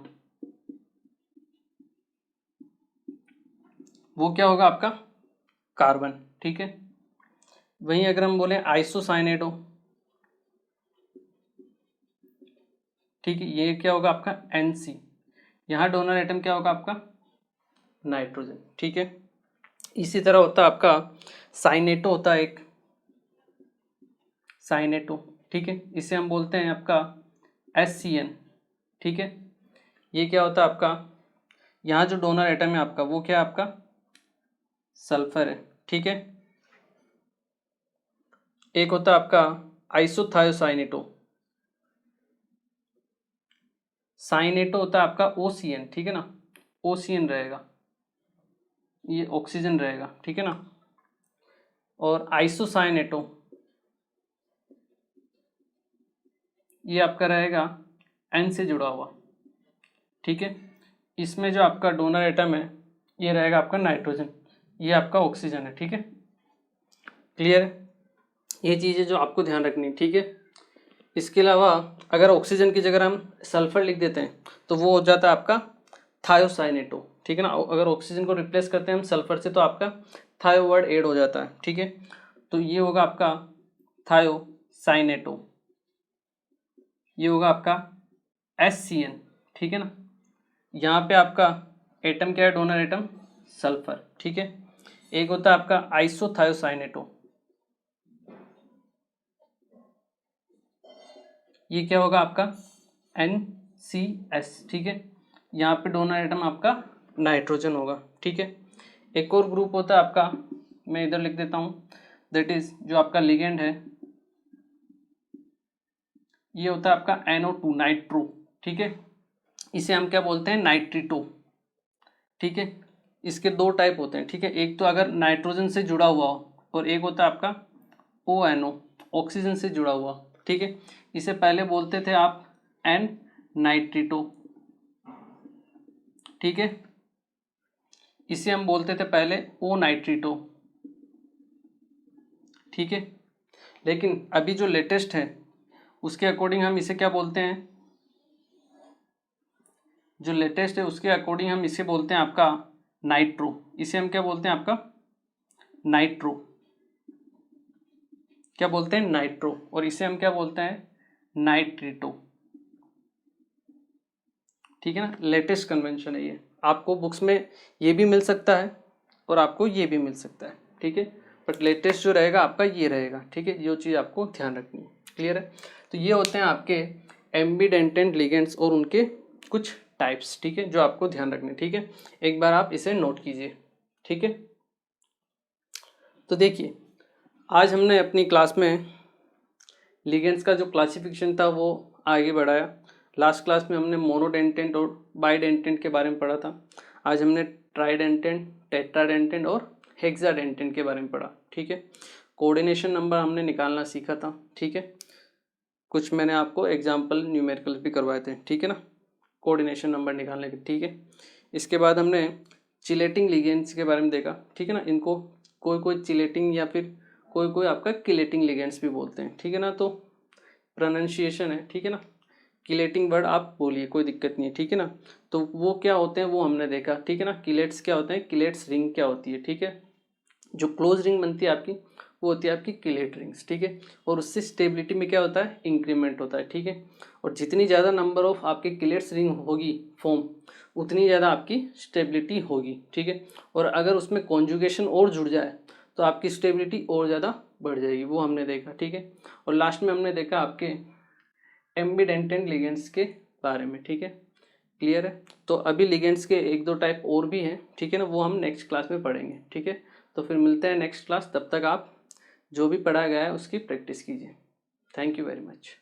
वो क्या होगा आपका कार्बन, ठीक है। वहीं अगर हम बोले आइसोसाइनेटो, ठीक है, ये क्या होगा आपका NC, यहाँ डोनर एटम क्या होगा आपका नाइट्रोजन, ठीक है। इसी तरह होता है आपका साइनेटो, होता है एक साइनेटो, ठीक है, इसे हम बोलते हैं आपका SCN, ठीक है। ये क्या होता है आपका, यहाँ जो डोनर एटम है आपका वो क्या है आपका सल्फर है, ठीक है। एक होता है आपका आइसोथायोसाइनेटो, साइनेटो होता है आपका OCN, ठीक है ना, OCN रहेगा, ये ऑक्सीजन रहेगा, ठीक है ना। और आइसोसाइनेटो ये आपका रहेगा N से जुड़ा हुआ, ठीक है। इसमें जो आपका डोनर एटम है ये रहेगा आपका नाइट्रोजन, ये आपका ऑक्सीजन है, ठीक है। क्लियर है, ये चीज़ें जो आपको ध्यान रखनी है, ठीक है। इसके अलावा अगर ऑक्सीजन की जगह हम सल्फर लिख देते हैं तो वो हो जाता है आपका थायोसाइनेटो, ठीक है ना। अगर ऑक्सीजन को रिप्लेस करते हैं हम सल्फर से तो आपका थायो वर्ड ऐड हो जाता है, ठीक है। तो ये होगा आपका थायोसाइनेटो, ये होगा आपका SCN, ठीक है ना। यहाँ पे आपका एटम क्या है, डोनर एटम सल्फर, ठीक है। एक होता है आपका आइसोथायोसाइनेटो, ये क्या होगा आपका NCS, ठीक है। यहाँ पे डोनर एटम आपका नाइट्रोजन होगा, ठीक है। एक और ग्रुप होता है आपका, मैं इधर लिख देता हूँ, दैट इज जो आपका लिगेंड है ये होता है आपका NO2 नाइट्रो, ठीक है। इसे हम क्या बोलते हैं नाइट्रिटो, ठीक है। इसके दो टाइप होते हैं, ठीक है, एक तो अगर नाइट्रोजन से जुड़ा हुआ हो और एक होता है आपका ONO, ऑक्सीजन से जुड़ा हुआ, ठीक है। इसे पहले बोलते थे आप N नाइट्रिटो, ठीक है। इसे हम बोलते थे पहले O नाइट्रिटो, ठीक है। लेकिन अभी जो लेटेस्ट है उसके अकॉर्डिंग हम इसे क्या बोलते हैं, जो लेटेस्ट है उसके अकॉर्डिंग हम इसे बोलते हैं आपका नाइट्रो, इसे हम क्या बोलते हैं आपका नाइट्रो, क्या बोलते हैं नाइट्रो, और इसे हम क्या बोलते हैं नाइट्रिटो, ठीक है ना। लेटेस्ट कन्वेंशन है ये, आपको बुक्स में ये भी मिल सकता है और आपको ये भी मिल सकता है, ठीक है। बट लेटेस्ट जो रहेगा आपका ये रहेगा, ठीक है, ये चीज़ आपको ध्यान रखनी है। क्लियर है, तो ये होते हैं आपके एम्बीडेंटेंट लिगेंड्स और उनके कुछ टाइप्स, ठीक है, जो आपको ध्यान रखने, ठीक है। एक बार आप इसे नोट कीजिए, ठीक है। तो देखिए आज हमने अपनी क्लास में लिगेंड्स का जो क्लासिफिकेशन था वो आगे बढ़ाया। लास्ट क्लास में हमने मोनोडेंटेंट और बाइडेंटेंट के बारे में पढ़ा था। आज हमने ट्राइडेंटेंट, टेट्राडेंटेंट और हेक्साडेंटेंट के बारे में पढ़ा, ठीक है। कोऑर्डिनेशन नंबर हमने निकालना सीखा था, ठीक है। कुछ मैंने आपको एग्जाम्पल न्यूमेरिकल्स भी करवाए थे, ठीक है ना, कोऑर्डिनेशन नंबर निकालने के, ठीक है। इसके बाद हमने चिलेटिंग लिगेंड्स के बारे में देखा, ठीक है ना। इनको कोई कोई चिलेटिंग या फिर कोई कोई आपका किलेटिंग लिगेंड्स भी बोलते हैं, ठीक है ना। तो प्रोनाउंसिएशन है, ठीक है ना, किलेटिंग वर्ड आप बोलिए, कोई दिक्कत नहीं है, ठीक है ना। तो वो क्या होते हैं वो हमने देखा, ठीक है ना। किलेट्स क्या होते हैं, किलेट्स रिंग क्या होती है, ठीक है। जो क्लोज रिंग बनती है आपकी वो होती है आपकी किलेट रिंग्स, ठीक है। और उससे स्टेबिलिटी में क्या होता है, इंक्रीमेंट होता है, ठीक है। और जितनी ज़्यादा नंबर ऑफ आपके किलेट्स रिंग होगी फॉर्म, उतनी ज़्यादा आपकी स्टेबिलिटी होगी, ठीक है। और अगर उसमें कॉन्जुगेशन और जुड़ जाए तो आपकी स्टेबिलिटी और ज़्यादा बढ़ जाएगी, वो हमने देखा, ठीक है। और लास्ट में हमने देखा आपके एम्बीडेंटेंट लिगेंड्स के बारे में, ठीक है। क्लियर है, तो अभी लिगेंड्स के एक दो टाइप और भी हैं, ठीक है ना, वो हम नेक्स्ट क्लास में पढ़ेंगे, ठीक है। तो फिर मिलते हैं नेक्स्ट क्लास, तब तक आप जो भी पढ़ा गया है उसकी प्रैक्टिस कीजिए। Thank you very much.